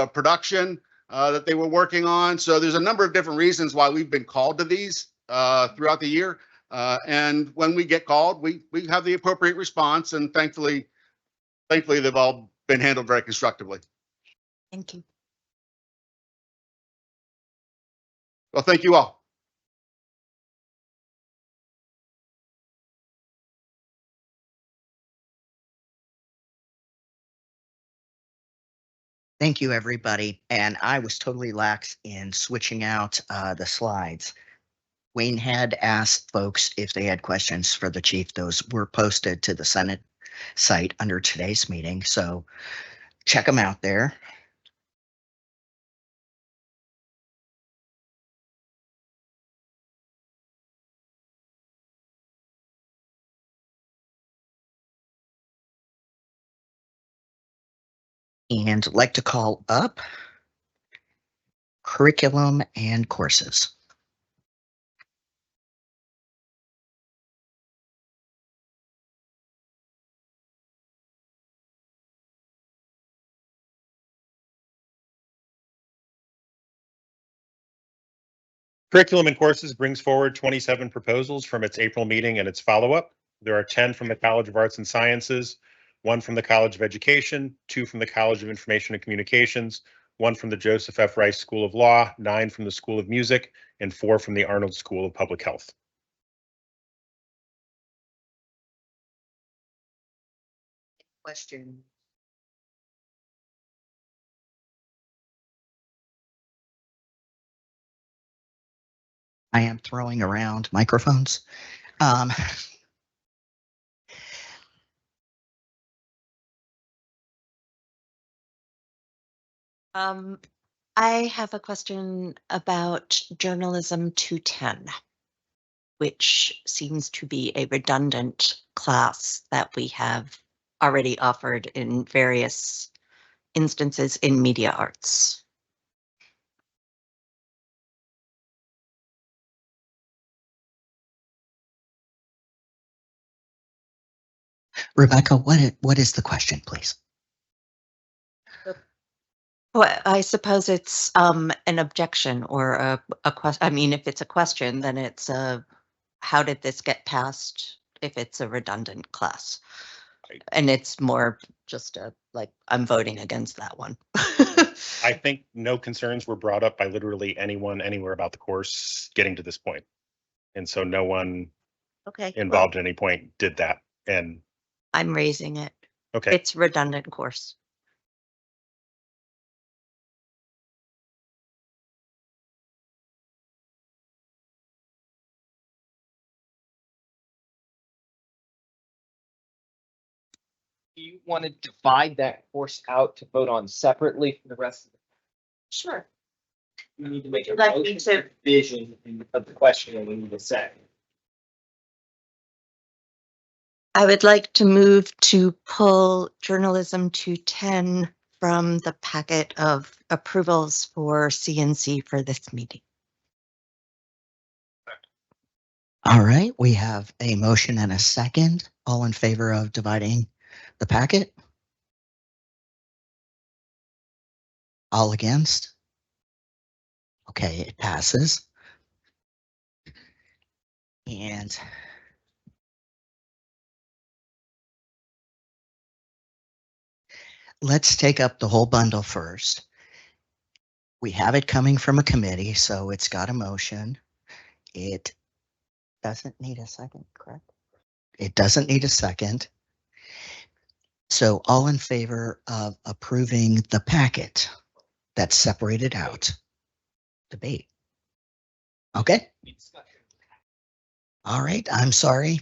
production that they were working on. So there's a number of different reasons why we've been called to these throughout the year. And when we get called, we have the appropriate response, and thankfully they've all been handled very constructively. Thank you. Well, thank you all. Thank you, everybody. And I was totally lax in switching out the slides. Wayne had asked folks if they had questions for the chief. Those were posted to the Senate site under today's meeting, so check them out there. And I'd like to call up curriculum and courses. Curriculum and Courses brings forward 27 proposals from its April meeting and its follow-up. There are 10 from the College of Arts and Sciences, 1 from the College of Education, 2 from the College of Information and Communications, 1 from the Joseph F. Rice School of Law, 9 from the School of Music, and 4 from the Arnold School of Public Health. Question. I am throwing around microphones. I have a question about Journalism 210, which seems to be a redundant class that we have already offered in various instances in media arts. Rebecca, what is the question, please? Well, I suppose it's an objection or a question. I mean, if it's a question, then it's how did this get passed if it's a redundant class? And it's more just like, I'm voting against that one. I think no concerns were brought up by literally anyone anywhere about the course getting to this point. And so no one Okay. involved at any point did that. And I'm raising it. okay, It's redundant course. Do you want to divide that course out to vote on separately from the rest of it? Sure. We need to make a Like me motion too. for division of the question and we need a second. I would like to move to pull journalism 210 from the packet of approvals for CNC for this meeting. All right, we have a motion and a second. All in favor of dividing the packet? All against? Okay, it passes. And let's take up the whole bundle first. We have it coming from a committee, so it's got a motion. It doesn't need a second, correct? It doesn't need a second. So all in favor of approving the packet that's separated out? Debate. Okay. All right, I'm sorry.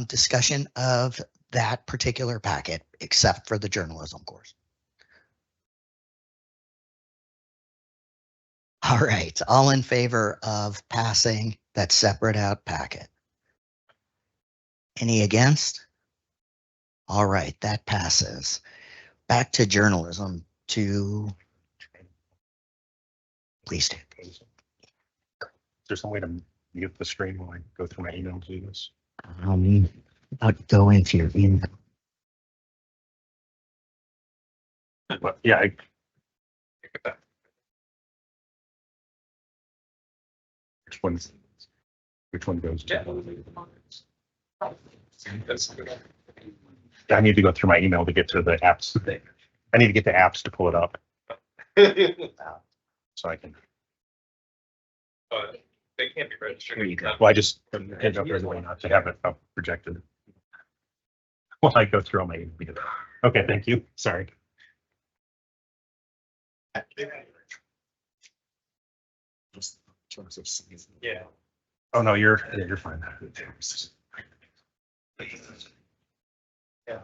Discussion of that particular packet, except for the journalism course. All right, all in favor of passing that separate out packet? Any against? All right, that passes. Back to journalism please do. is there some way to mute the screen while I go through my email to do this? I'll go into your email. But yeah, I get that. Which one goes to? I need to go through my email to get to the apps. I need to get the apps to pull it up. So I can, They can't be registered. There you go. well, I just didn't know if there's a way not to have it up projected. Well, I go through all my emails. Okay, thank you. Sorry. Yeah. Oh, no, you're fine. Yeah.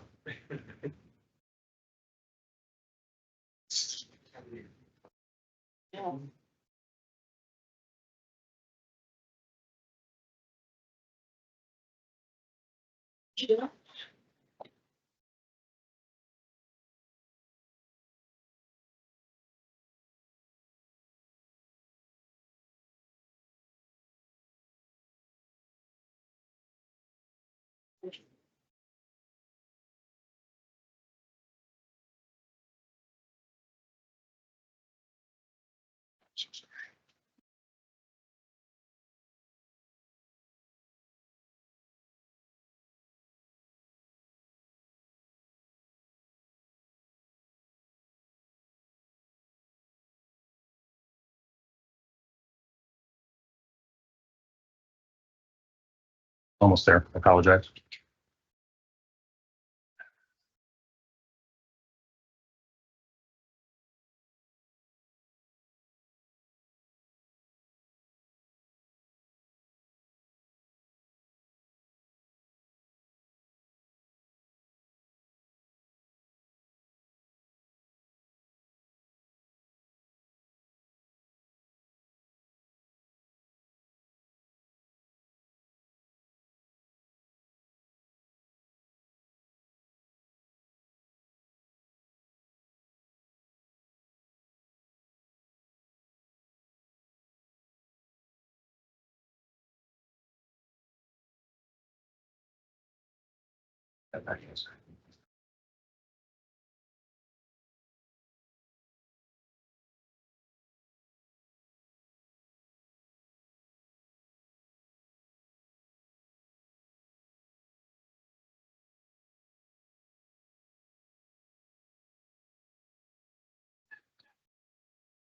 Almost there. I apologize.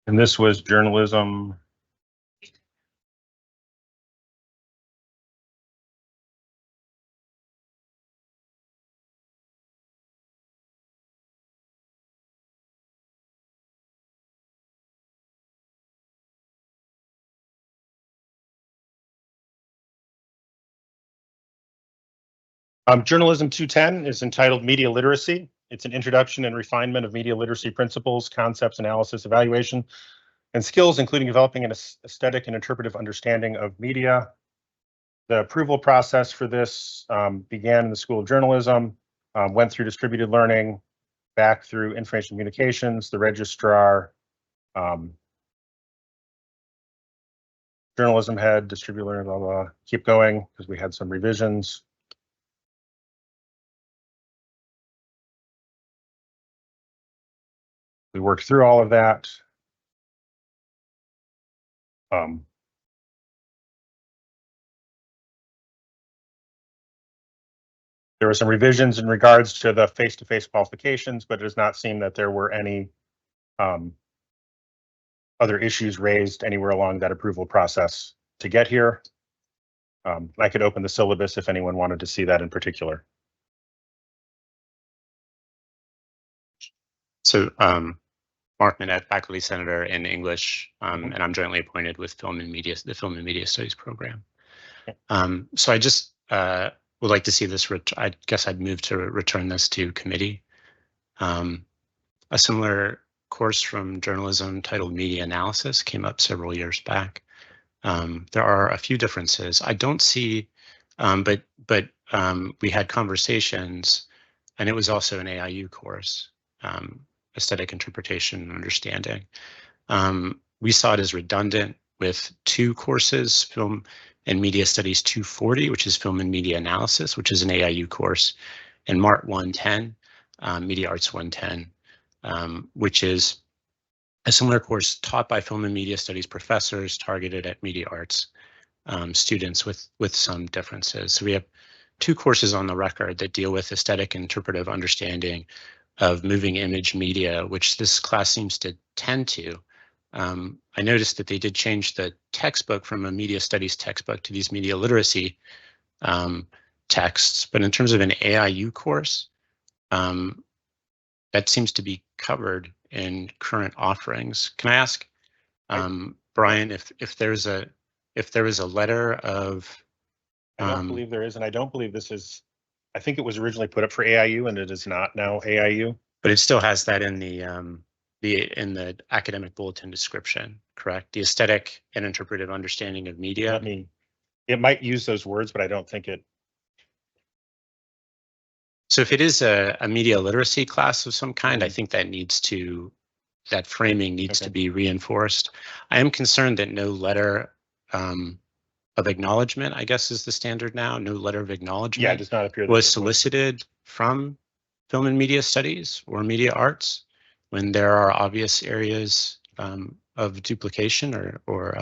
And this was journalism. Journalism 210 is entitled Media Literacy. It's an introduction and refinement of media literacy principles, concepts, analysis, evaluation, and skills, including developing an aesthetic and interpretive understanding of media. The approval process for this began in the School of Journalism, went through distributed learning, back through information communications, the registrar, journalism head, distributed learning, blah, blah, keep going because we had some revisions. We worked through all of that. There were some revisions in regards to the face-to-face qualifications, but it does not seem that there were any other issues raised anywhere along that approval process to get here. I could open the syllabus if anyone wanted to see that in particular. So Mark Minette, faculty senator in English, and I'm jointly appointed with the Film and Media Studies program. So I just would like to see this. I guess I'd move to return this to committee. A similar course from journalism titled Media Analysis came up several years back. There are a few differences. I don't see, but we had conversations, and it was also an AIU course. Aesthetic interpretation and understanding. We saw it as redundant with two courses, Film and Media Studies 240, which is Film and Media Analysis, which is an AIU course, and MART 110, Media Arts 110, which is a similar course taught by Film and Media Studies professors targeted at media arts students with some differences. So we have two courses on the record that deal with aesthetic and interpretive understanding of moving image media, which this class seems to tend to. I noticed that they did change the textbook from a media studies textbook to these media literacy texts, but in terms of an AIU course, that seems to be covered in current offerings. Can I ask Brian if there is a letter of? I don't believe there is, and I don't believe this is. I think it was originally put up for AIU, and it is not now AIU. But it still has that in the academic bulletin description, correct? The aesthetic and interpretive understanding of media. I mean, it might use those words, but I don't think it. So if it is a media literacy class of some kind, I think that framing needs to be reinforced. I am concerned that no letter of acknowledgement, I guess is the standard now, no letter of acknowledgement does not appear was solicited from Film and Media Studies or Media Arts when there are obvious areas of duplication or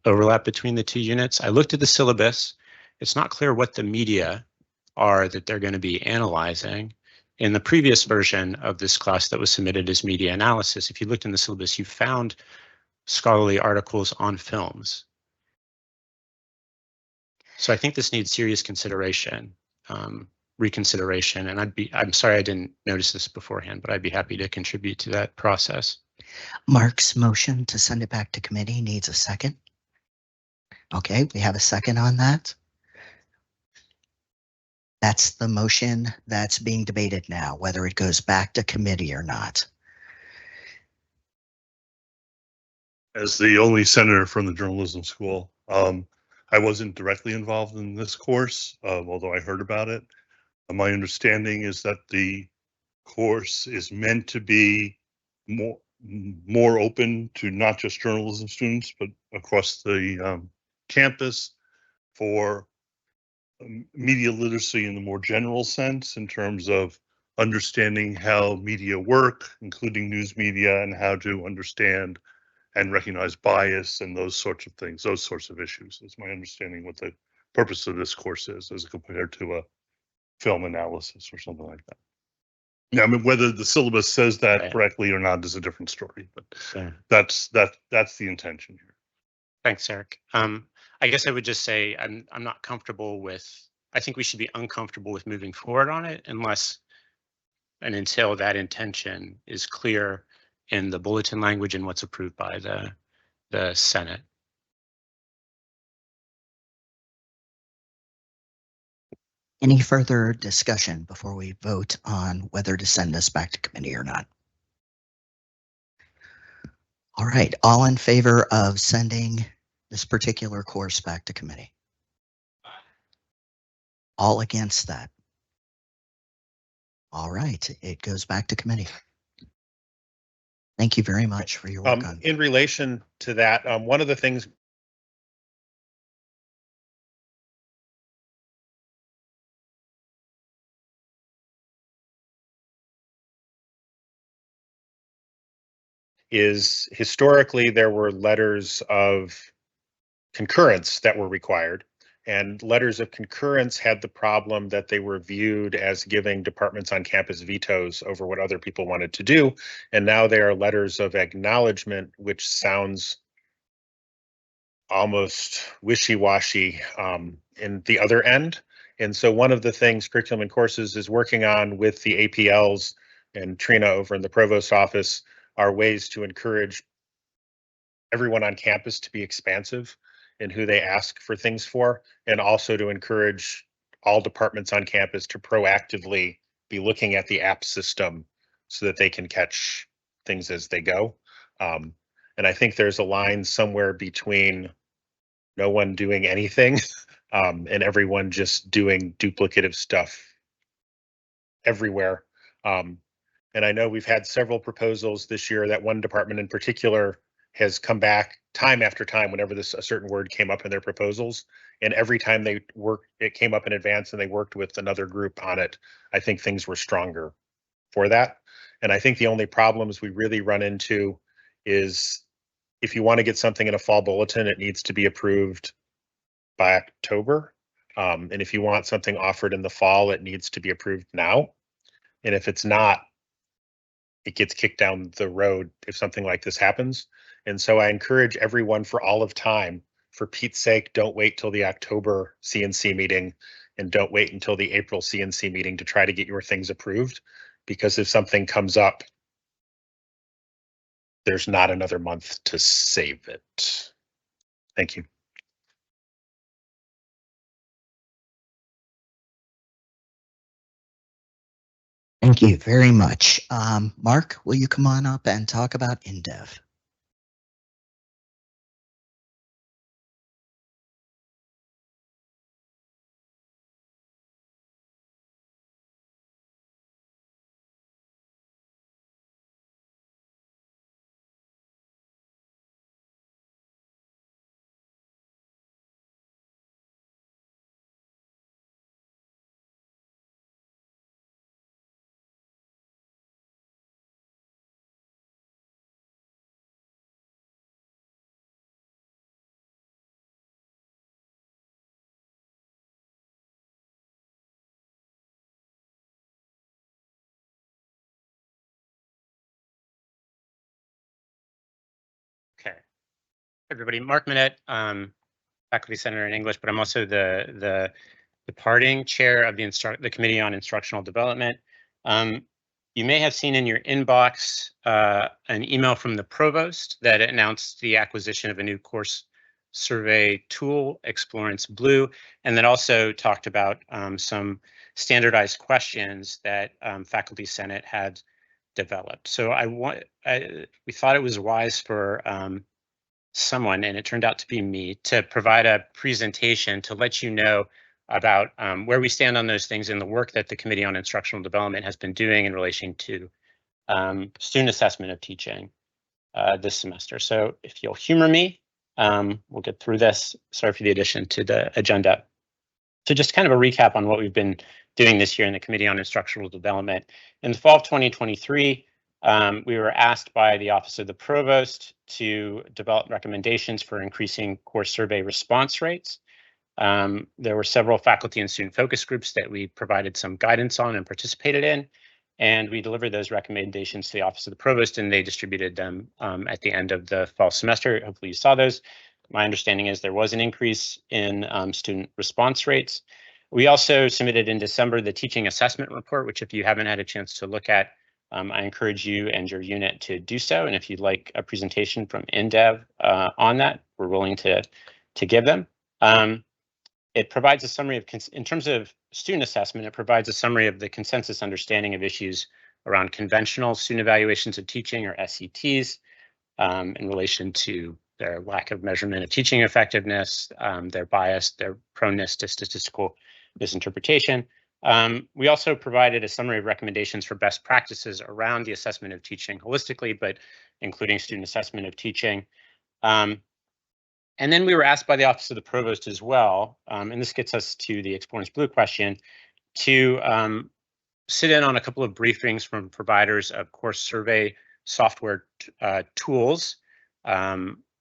overlap between the two units. I looked at the syllabus. It's not clear what the media are that they're going to be analyzing. In the previous version of this class that was submitted as media analysis, if you looked in the syllabus, you found scholarly articles on films. So I think this needs serious consideration, reconsideration, and I'm sorry I didn't notice this beforehand, but I'd be happy to contribute to that process. Mark's motion to send it back to committee needs a second. Okay, we have a second on that. That's the motion that's being debated now, whether it goes back to committee or not. As the only senator from the journalism school, I wasn't directly involved in this course, although I heard about it. My understanding is that the course is meant to be more open to not just journalism students, but across the campus for media literacy in the more general sense in terms of understanding how media work, including news media, and how to understand and recognize bias and those sorts of things, those sorts of issues. That's my understanding what the purpose of this course is as compared to a film analysis or something like that. Yeah, I mean, whether the syllabus says that Right. correctly or not is a different story, but Yeah. that's the intention here. Thanks, Eric. I guess I would just say I'm not comfortable with. I think we should be uncomfortable with moving forward on it unless and until that intention is clear in the bulletin language and what's approved by the Senate. Any further discussion before we vote on whether to send this back to committee or not? All right, all in favor of sending this particular course back to committee? All against that? All right, it goes back to committee. Thank you very much for your work on. In relation to that, one of the things is historically there were letters of concurrence that were required, and letters of concurrence had the problem that they were viewed as giving departments on campus vetoes over what other people wanted to do, and now they are letters of acknowledgement, which sounds almost wishy-washy in the other end. And so one of the things Curriculum and Courses is working on with the APLs and Trina over in the provost office are ways to encourage everyone on campus to be expansive in who they ask for things for, and also to encourage all departments on campus to proactively be looking at the app system so that they can catch things as they go. And I think there's a line somewhere between no one doing anything and everyone just doing duplicative stuff everywhere. And I know we've had several proposals this year. That one department in particular has come back time after time whenever a certain word came up in their proposals. And every time they worked, it came up in advance and they worked with another group on it. I think things were stronger for that. And I think the only problems we really run into is if you want to get something in a fall bulletin, it needs to be approved by October. And if you want something offered in the fall, it needs to be approved now. And if it's not, it gets kicked down the road if something like this happens. And so I encourage everyone for all of time, for Pete's sake, don't wait till the October CNC meeting and don't wait until the April CNC meeting to try to get your things approved. Because if something comes up, there's not another month to save it. Thank you. Thank you very much. Mark, will you come on up and talk about InDev? Okay. Everybody, Mark Minette, faculty senator in English, but I'm also the departing chair of the Committee on Instructional Development. You may have seen in your inbox an email from the provost that announced the acquisition of a new course survey tool, Explorance Blue, and then also talked about some standardized questions that Faculty Senate had developed. So we thought it was wise for someone, and it turned out to be me, to provide a presentation to let you know about where we stand on those things and the work that the Committee on Instructional Development has been doing in relation to student assessment of teaching this semester. So if you'll humor me, we'll get through this. Sorry for the addition to the agenda. So just kind of a recap on what we've been doing this year in the Committee on Instructional Development. In the fall of 2023, we were asked by the Office of the Provost to develop recommendations for increasing course survey response rates. There were several faculty and student focus groups that we provided some guidance on and participated in, and we delivered those recommendations to the Office of the Provost, and they distributed them at the end of the fall semester. Hopefully you saw those. My understanding is there was an increase in student response rates. We also submitted in December the teaching assessment report, which if you haven't had a chance to look at, I encourage you and your unit to do so. And if you'd like a presentation from InDev on that, we're willing to give them. It provides a summary of, in terms of student assessment, it provides a summary of the consensus understanding of issues around conventional student evaluations of teaching, or SETs, in relation to their lack of measurement of teaching effectiveness, their bias, their proneness to statistical misinterpretation. We also provided a summary of recommendations for best practices around the assessment of teaching holistically, but including student assessment of teaching. And then we were asked by the Office of the Provost as well, and this gets us to the Explorance Blue question, to sit in on a couple of briefings from providers of course survey software tools,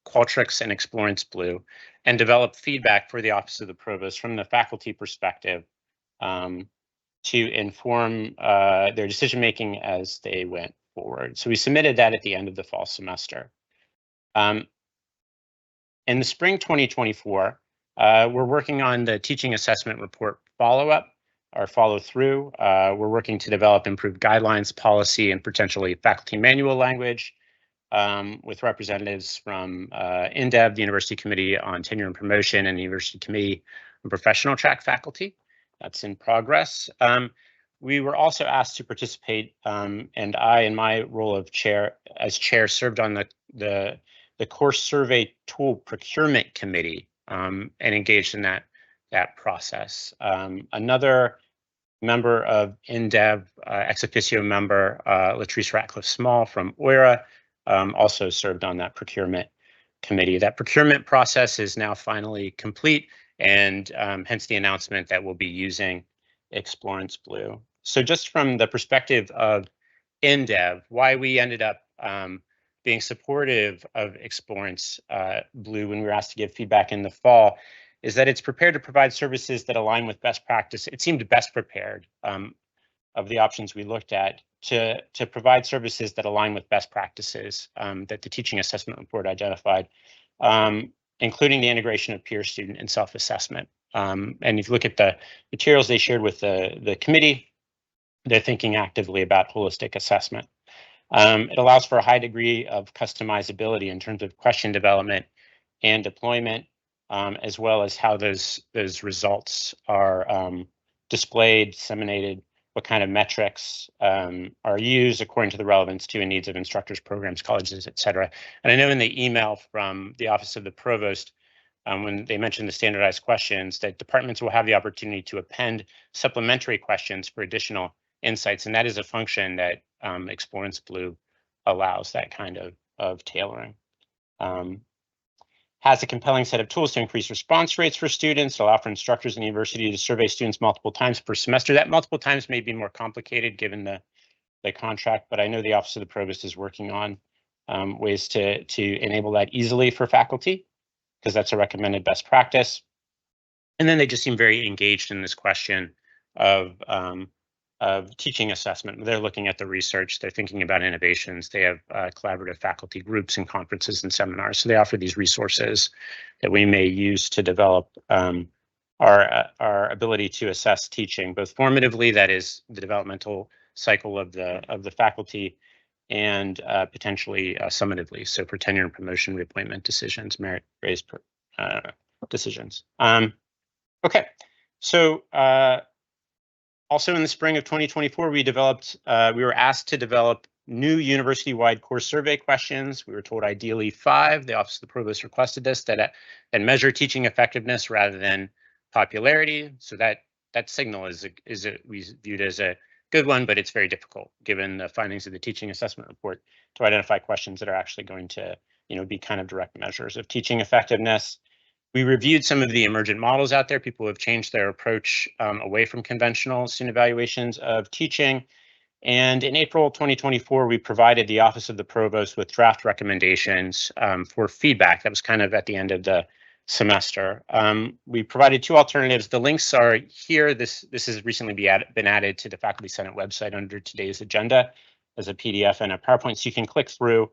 Qualtrics and Explorance Blue, and develop feedback for the Office of the Provost from the faculty perspective to inform their decision-making as they went forward. So we submitted that at the end of the fall semester. In the spring 2024, we're working on the teaching assessment report follow-up or follow-through. We're working to develop improved guidelines, policy, and potentially faculty manual language with representatives from InDev, the University Committee on Tenure and Promotion, and the University Committee on Professional Track Faculty. That's in progress. We were also asked to participate, and I, in my role of chair, served on the course survey tool procurement committee and engaged in that process. Another member of InDev, ex officio member, Latrice Ratcliffe Small from OIRA, also served on that procurement committee. That procurement process is now finally complete, and hence the announcement that we'll be using Explorance Blue. So just from the perspective of InDev, why we ended up being supportive of Explorance Blue when we were asked to give feedback in the fall is that it's prepared to provide services that align with best practice. It seemed best prepared of the options we looked at to provide services that align with best practices that the teaching assessment report identified, including the integration of peer, student, and self-assessment. And if you look at the materials they shared with the committee, they're thinking actively about holistic assessment. It allows for a high degree of customizability in terms of question development and deployment, as well as how those results are displayed, disseminated, what kind of metrics are used according to the relevance to and needs of instructors, programs, colleges, et cetera. And I know in the email from the Office of the Provost, when they mentioned the standardized questions, that departments will have the opportunity to append supplementary questions for additional insights, and that is a function that Explorance Blue allows, that kind of tailoring. Has a compelling set of tools to increase response rates for students, allow for instructors in the university to survey students multiple times per semester. That multiple times may be more complicated given the contract, but I know the Office of the Provost is working on ways to enable that easily for faculty, because that's a recommended best practice. And then they just seem very engaged in this question of teaching assessment. They're looking at the research, they're thinking about innovations, they have collaborative faculty groups and conferences and seminars. So they offer these resources that we may use to develop our ability to assess teaching, both formatively, that is the developmental cycle of the faculty, and potentially summatively, so for tenure and promotion, reappointment decisions, merit-based decisions. Okay, so also in the spring of 2024, we were asked to develop new university-wide course survey questions. We were told ideally 5. The Office of the Provost requested this, that measure teaching effectiveness rather than popularity. So that signal we viewed as a good one, but it's very difficult given the findings of the teaching assessment report to identify questions that are actually going to be kind of direct measures of teaching effectiveness. We reviewed some of the emergent models out there. People have changed their approach away from conventional student evaluations of teaching. And in April 2024, we provided the Office of the Provost with draft recommendations for feedback. That was kind of at the end of the semester. We provided 2 alternatives. The links are here. This has recently been added to the Faculty Senate website under today's agenda as a PDF and a PowerPoint, so you can click through.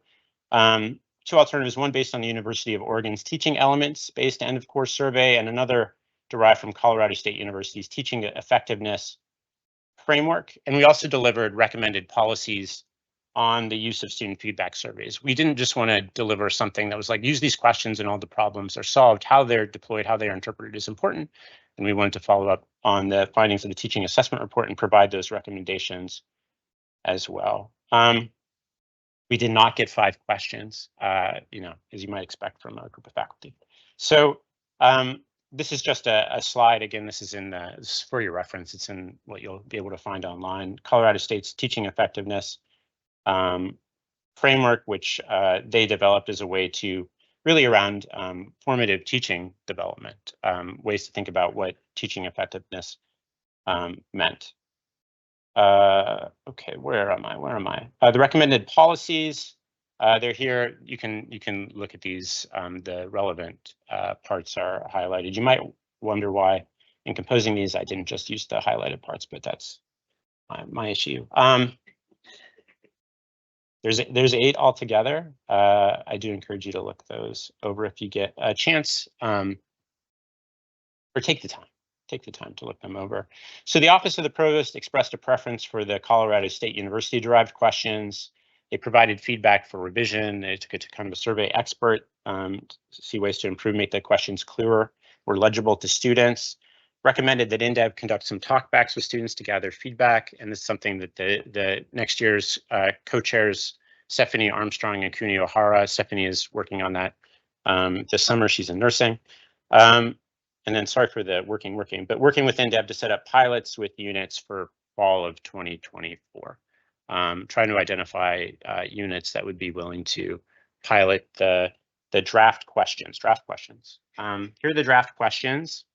2 alternatives, one based on the University of Oregon's teaching elements-based end-of-course survey, and another derived from Colorado State University's teaching effectiveness framework. And we also delivered recommended policies on the use of student feedback surveys. We didn't just want to deliver something that was like, use these questions and all the problems are solved. How they're deployed, how they are interpreted is important. And we wanted to follow up on the findings of the teaching assessment report and provide those recommendations as well. We did not get 5 questions, as you might expect from a group of faculty. So this is just a slide. Again, this is for your reference. It's in what you'll be able to find online. Colorado State's teaching effectiveness framework, which they developed as a way to really around formative teaching development, ways to think about what teaching effectiveness meant. Okay, where am I? The recommended policies, they're here. You can look at these. The relevant parts are highlighted. You might wonder why in composing these I didn't just use the highlighted parts, but that's my issue. There's 8 altogether. I do encourage you to look those over if you get a chance, or take the time. Take the time to look them over. So the Office of the Provost expressed a preference for the Colorado State University derived questions. They provided feedback for revision. They took it to kind of a survey expert to see ways to improve, make the questions clearer or legible to students. Recommended that INDEV conduct some talkbacks with students to gather feedback. And this is something that the next year's co-chairs, Stephanie Armstrong and Kuni O'Hara. Stephanie is working on that this summer. She's in nursing. And then sorry for the working with INDEV to set up pilots with units for fall of 2024. Trying to identify units that would be willing to pilot the draft questions. Here are the draft questions.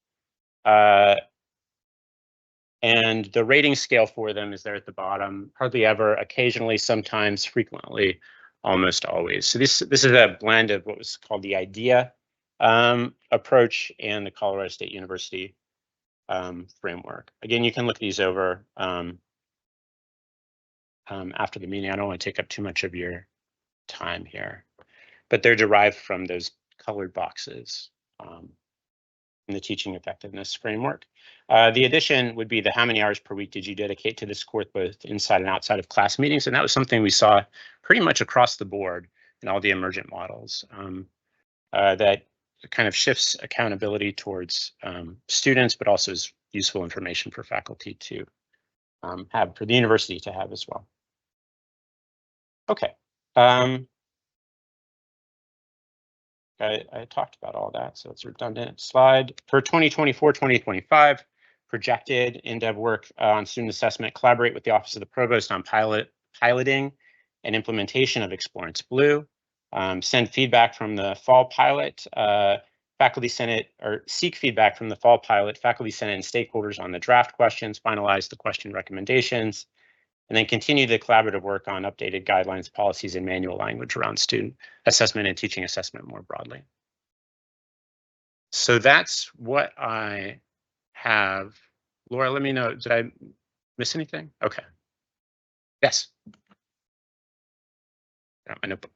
And the rating scale for them is there at the bottom. Hardly ever, occasionally, sometimes, frequently, almost always. So this is a blend of what was called the IDEA approach and the Colorado State University framework. Again, you can look these over after the meeting. I don't want to take up too much of your time here, but they're derived from those colored boxes in the teaching effectiveness framework. The addition would be the how many hours per week did you dedicate to this course, both inside and outside of class meetings? And that was something we saw pretty much across the board in all the emergent models. That kind of shifts accountability towards students, but also is useful information for faculty to have, for the university to have as well. Okay. I talked about all that, so it's a redundant slide. For 2024-2025, projected INDEV work on student assessment, collaborate with the Office of the Provost on piloting and implementation of Explorance Blue. Send feedback from the fall pilot, Faculty Senate, or seek feedback from the fall pilot, Faculty Senate and stakeholders on the draft questions, finalize the question recommendations, and then continue the collaborative work on updated guidelines, policies, and manual language around student assessment and teaching assessment more broadly. So that's what I have. Laura, let me know, did I miss anything? Okay. Yes. Got my notebook.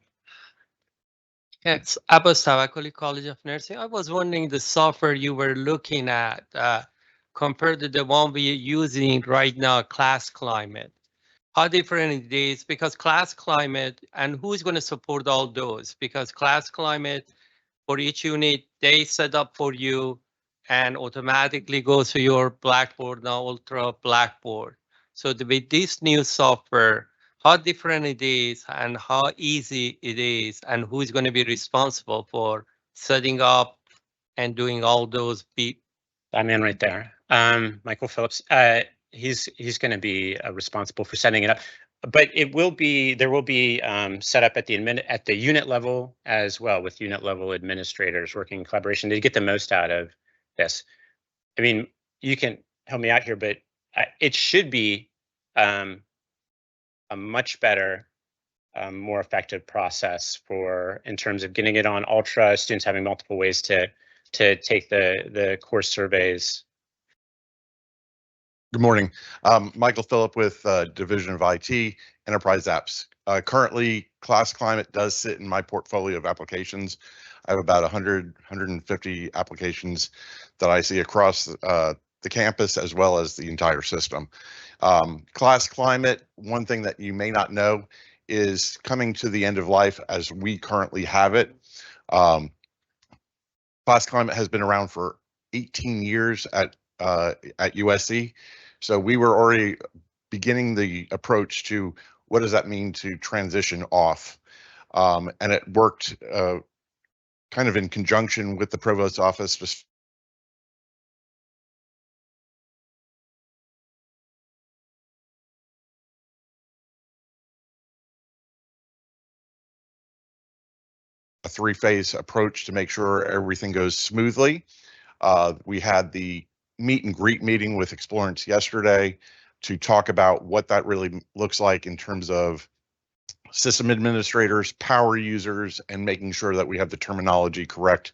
It's Abbas Tawakoli, College of Nursing. I was wondering the software you were looking at compared to the one we're using right now, Class Climate. How different it is, because Class Climate, and who's going to support all those? Because Class Climate, for each unit, they set up for you and automatically goes to your Blackboard, now Ultra Blackboard. So with this new software, how different it is and how easy it is, and who is going to be responsible for setting up and doing all those That man right there, Michael Phillips. He's going to be responsible for setting it up. but it will be, there will be set up at the unit level as well, with unit level administrators working in collaboration to get the most out of this. I mean, you can help me out here, but it should be a much better, more effective process for, in terms of getting it on Ultra, students having multiple ways to take the course surveys. Good morning. Michael Phillip with Division of IT Enterprise Apps. Currently, Class Climate does sit in my portfolio of applications. I have about 150 applications that I see across the campus as well as the entire system. Class Climate, one thing that you may not know, is coming to the end of life as we currently have it. Class Climate has been around for 18 years at USC. So we were already beginning the approach to what does that mean to transition off. And it worked kind of in conjunction with the Provost's office. Just a three-phase approach to make sure everything goes smoothly. We had the meet and greet meeting with Explorance yesterday to talk about what that really looks like in terms of system administrators, power users, and making sure that we have the terminology correct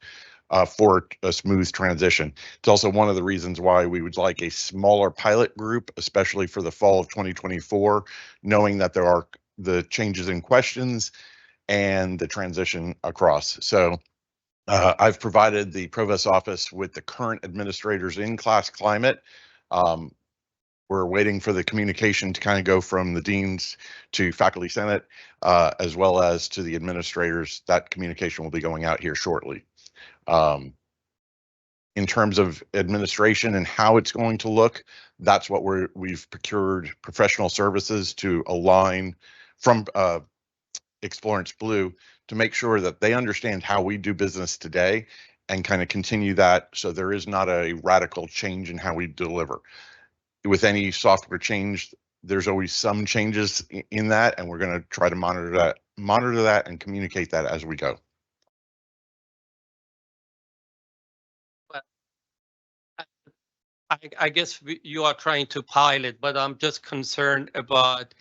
for a smooth transition. It's also one of the reasons why we would like a smaller pilot group, especially for the fall of 2024, knowing that there are the changes in questions and the transition across. So I've provided the Provost's office with the current administrators in Class Climate. We're waiting for the communication to kind of go from the deans to faculty senate, as well as to the administrators. That communication will be going out here shortly. In terms of administration and how it's going to look, that's what we've procured professional services to align from Explorance Blue to make sure that they understand how we do business today and kind of continue that, so there is not a radical change in how we deliver. With any software change, there's always some changes in that, and we're going to try to monitor that and communicate that as we go. I guess you are trying to pilot, but I'm just concerned about,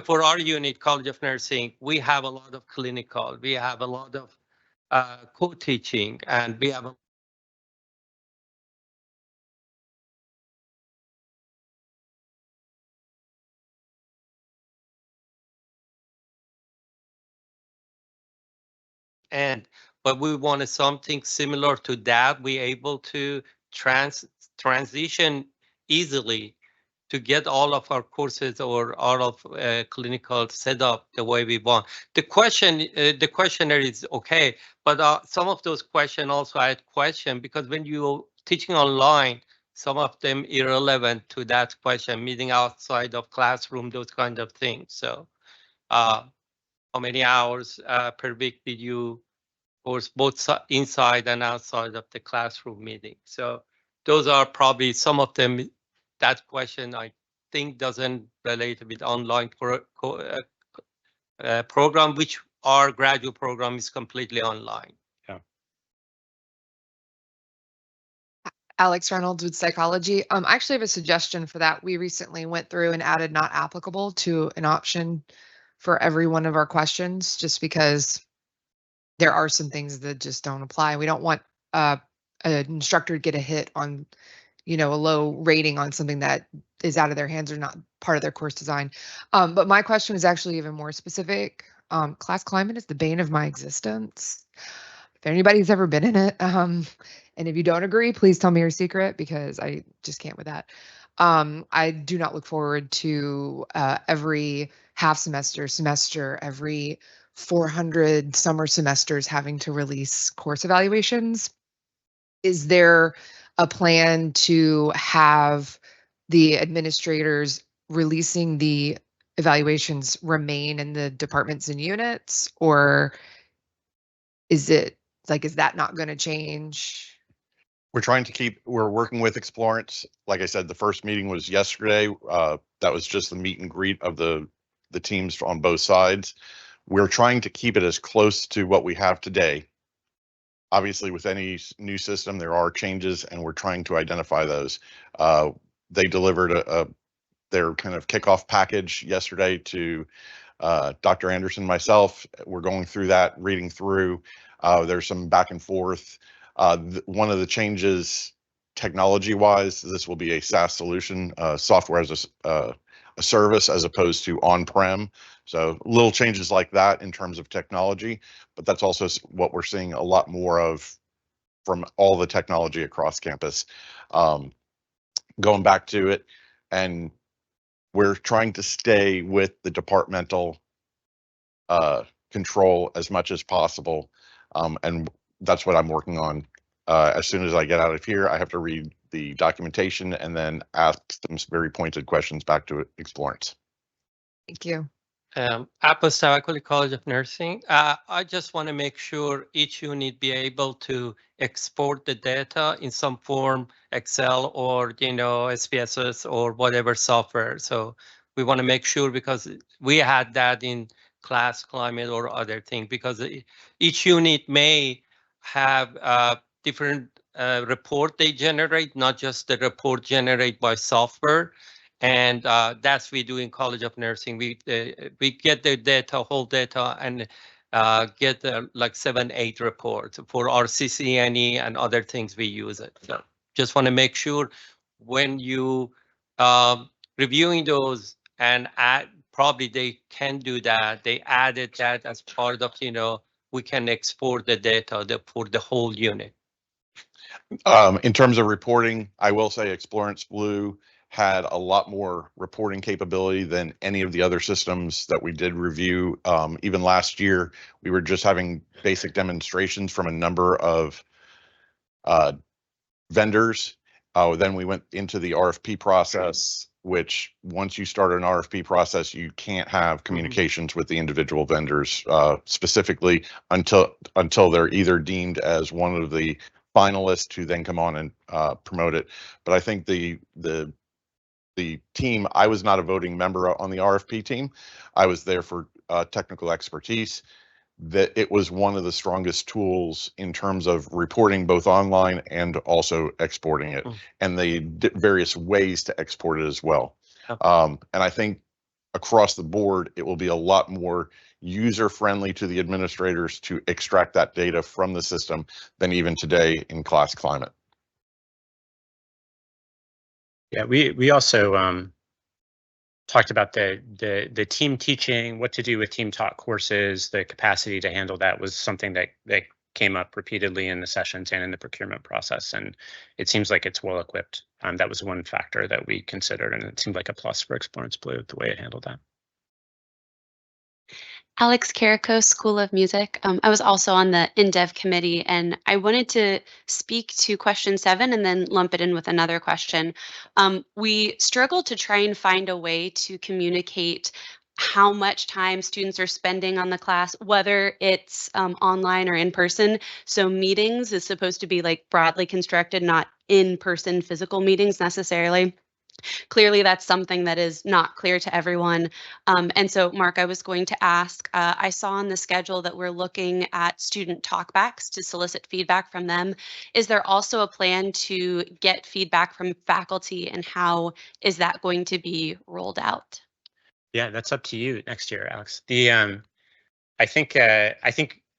for our unit, College of Nursing, we have a lot of clinical, we have a lot of co-teaching, and we have a but we wanted something similar to that. We able to transition easily to get all of our courses or all of clinical set up the way we want. The questionnaire is okay, but some of those questions also I had question, because when you're teaching online, some of them irrelevant to that question, meeting outside of classroom, those kind of things. So how many hours per week did you course both inside and outside of the classroom meeting? So those are probably some of them. That question I think doesn't relate with online program, which our graduate program is completely online. Yeah. Alex Reynolds with psychology. I actually have a suggestion for that. We recently went through and added not applicable to an option for every one of our questions, just because there are some things that just don't apply. We don't want an instructor to get a hit on, a low rating on something that is out of their hands or not part of their course design. But my question is actually even more specific. Class Climate is the bane of my existence. If anybody's ever been in it, and if you don't agree, please tell me your secret, because I just can't with that. I do not look forward to every half semester, every 400 summer semesters having to release course evaluations. Is there a plan to have the administrators releasing the evaluations remain in the departments and units, or is it is that not going to change? We're working with Explorance. Like I said, the first meeting was yesterday. That was just the meet and greet of the the teams on both sides. We're trying to keep it as close to what we have today. Obviously, with any new system, there are changes, and we're trying to identify those. They delivered their kind of kickoff package yesterday to Dr. Anderson, myself. We're going through that, reading through. There's some back and forth. One of the changes, technology-wise, this will be a SaaS solution, software as a service as opposed to on-prem. So little changes like that in terms of technology, but that's also what we're seeing a lot more of from all the technology across campus. Going back to it, and we're trying to stay with the departmental control as much as possible. And that's what I'm working on. As soon as I get out of here, I have to read the documentation and then ask some very pointed questions back to Explorence. Thank you. Apples Tawakkoli College of Nursing. I just want to make sure each unit be able to export the data in some form, Excel or SPSS or whatever software. So we want to make sure, because we had that in Class Climate or other thing, because each unit may have different report they generate, not just the report generated by software. And that's we do in College of Nursing. We get the data, whole data, and get like 7-8 reports for our CCNE and other things we use it. So just want to make sure when you reviewing those, and probably they can do that. They added that as part of, we can export the data for the whole unit. In terms of reporting, I will say Explorence Blue had a lot more reporting capability than any of the other systems that we did review. Even last year, we were just having basic demonstrations from a number of vendors. Then we went into the RFP process, which once you start an RFP process, you can't have communications with the individual vendors specifically until they're either deemed as one of the finalists who then come on and promote it. But I think the team, I was not a voting member on the RFP team. I was there for technical expertise. That it was one of the strongest tools in terms of reporting both online and also exporting it, and the various ways to export it as well. And I think across the board, it will be a lot more user-friendly to the administrators to extract that data from the system than even today in Class Climate. Yeah, we also talked about the team teaching, what to do with team taught courses. The capacity to handle that was something that came up repeatedly in the sessions and in the procurement process, and it seems like it's well equipped. That was one factor that we considered, and it seemed like a plus for Explorence Blue, the way it handled that. Alex Carrico, School of Music. I was also on the InDev committee, and I wanted to speak to question 7 and then lump it in with another question. We struggled to try and find a way to communicate how much time students are spending on the class, whether it's online or in person. So meetings is supposed to be like broadly constructed, not in-person physical meetings necessarily. Clearly, that's something that is not clear to everyone. And so, Mark, I was going to ask, I saw on the schedule that we're looking at student talkbacks to solicit feedback from them. Is there also a plan to get feedback from faculty, and how is that going to be rolled out? Yeah, that's up to you next year, Alex. I think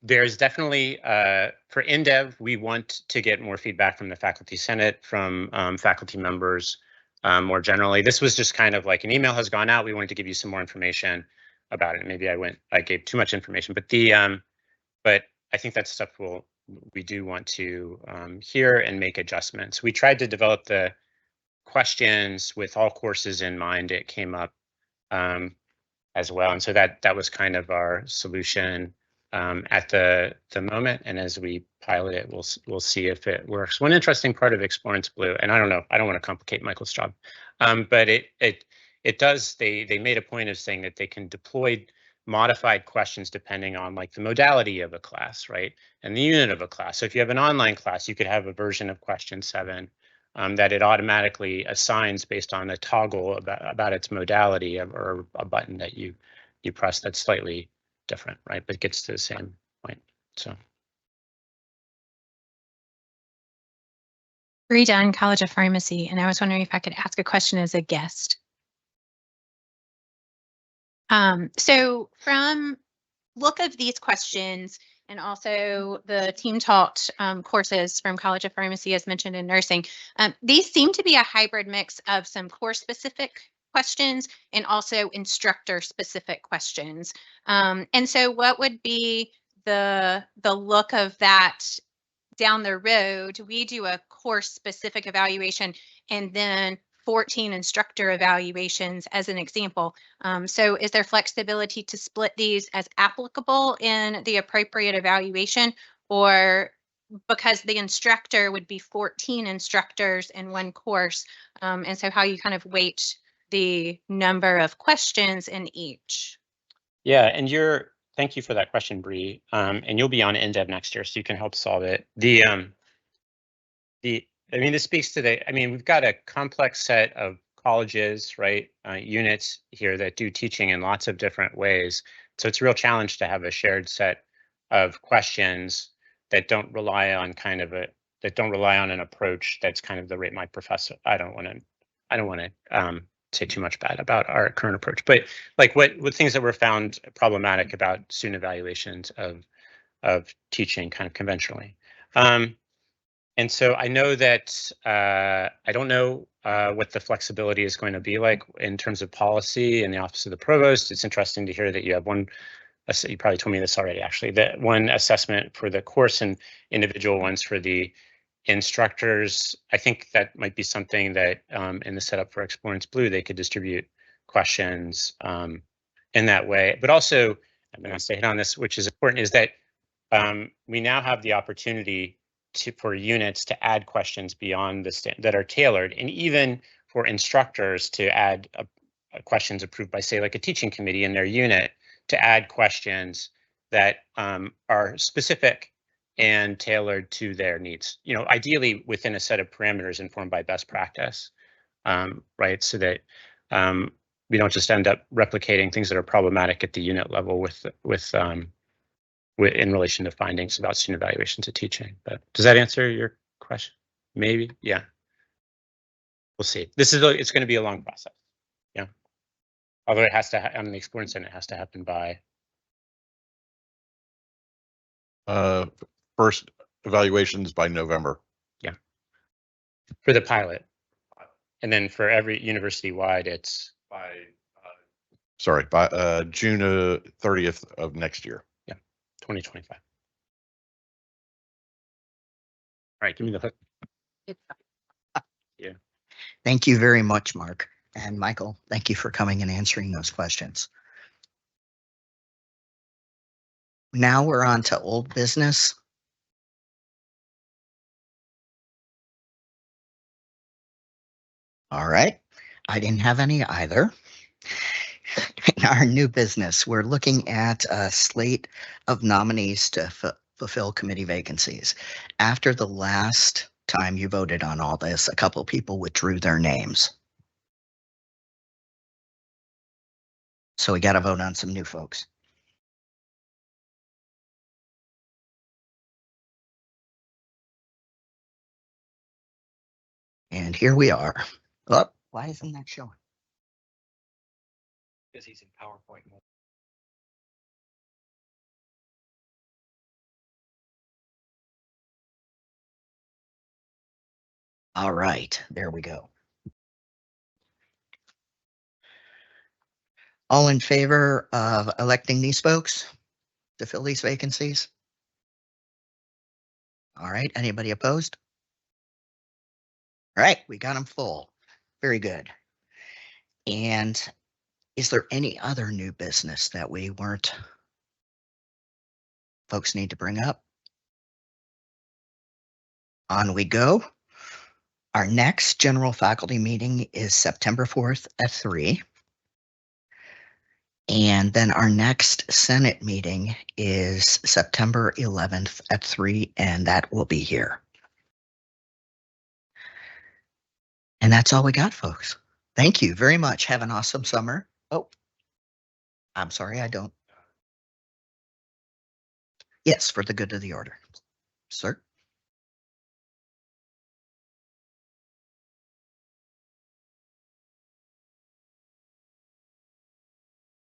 there's definitely for InDev, we want to get more feedback from the Faculty Senate, from faculty members. More generally, this was just kind of like an email has gone out. We wanted to give you some more information about it. Maybe I gave too much information, but but I think that's stuff we do want to hear and make adjustments. We tried to develop the questions with all courses in mind. It came up as well, and so that was kind of our solution at the moment. And as we pilot it, we'll see if it works. One interesting part of Explorence Blue, and I don't know, I don't want to complicate Michael's job, but it does. They made a point of saying that they can deploy modified questions depending on like the modality of a class, right, and the unit of a class. So if you have an online class, you could have a version of question 7 that it automatically assigns based on a toggle about its modality or a button that you you press that's slightly different, right? But gets to the same point. So. Bree Dunn, College of Pharmacy, and I was wondering if I could ask a question as a guest. So from look of these questions and also the team taught courses from College of Pharmacy, as mentioned in nursing, these seem to be a hybrid mix of some course specific questions and also instructor specific questions. And so what would be the look of that down the road? We do a course specific evaluation and then 14 instructor evaluations as an example. So is there flexibility to split these as applicable in the appropriate evaluation, or because the instructor would be 14 instructors in one course? And so how you kind of weight the number of questions in each? Yeah, and thank you for that question, Bree. And you'll be on InDev next year, so you can help solve it. I mean, this speaks to we've got a complex set of colleges, right? Units here that do teaching in lots of different ways. So it's a real challenge to have a shared set of questions that don't rely on an approach that's kind of the rate my professor. I don't want to say too much bad about our current approach, but like what things that were found problematic about student evaluations of teaching kind of conventionally. And so I know that I don't know what the flexibility is going to be like in terms of policy in the Office of the Provost. It's interesting to hear that you have one, you probably told me this already actually, that one assessment for the course and individual ones for the instructors. I think that might be something that in the setup for Explorance Blue, they could distribute questions in that way. But also, I'm going to say hit on this, which is important, is that we now have the opportunity for units to add questions beyond that are tailored, and even for instructors to add questions approved by, say, like a teaching committee in their unit, to add questions that are specific and tailored to their needs. You know, ideally within a set of parameters informed by best practice, right? So that we don't just end up replicating things that are problematic at the unit level in relation to findings about student evaluations of teaching. But does that answer your question? Maybe, yeah. We'll see. It's going to be a long process. Yeah. Although it has to, on the Explorance Center, it has to happen by. First evaluations by November. Yeah. For the pilot. And then for every university-wide, it's by. Sorry, by June 30th of next year. 2025. All right, give me the hook. Yeah. Thank you very much, Mark. And Michael, thank you for coming and answering those questions. Now we're on to old business. All right. I didn't have any either. In our new business, we're looking at a slate of nominees to fulfill committee vacancies. After the last time you voted on all this, a couple of people withdrew their names. So we got to vote on some new folks. And here we are. Oh, why isn't that showing? Because he's in PowerPoint mode. All right, there we go. All in favor of electing these folks to fill these vacancies? All right, anybody opposed? All right, we got them full. Very good. And is there any other new business that we weren't? Folks need to bring up? On we go. Our next general faculty meeting is September 4th at 3. And then our next Senate meeting is September 11th at 3, and that will be here. And that's all we got, folks. Thank you very much. Have an awesome summer. Oh, I'm sorry, I don't. Yes, for the good of the order. Sir?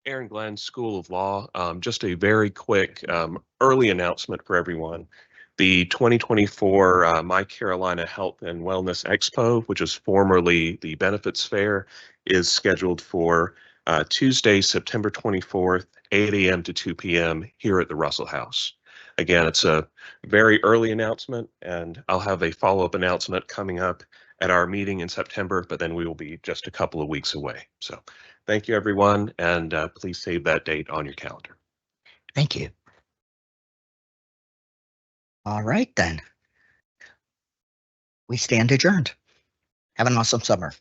Aaron Glenn, School of Law. Just a very quick early announcement for everyone. The 2024 My Carolina Health and Wellness Expo, which is formerly the Benefits Fair, is scheduled for Tuesday, September 24th, 8 a.m. to 2 p.m. here at the Russell House. Again, it's a very early announcement, and I'll have a follow-up announcement coming up at our meeting in September, but then we will be just a couple of weeks away. So thank you, everyone, and please save that date on your calendar. Thank you. All right, then. We stand adjourned. Have an awesome summer.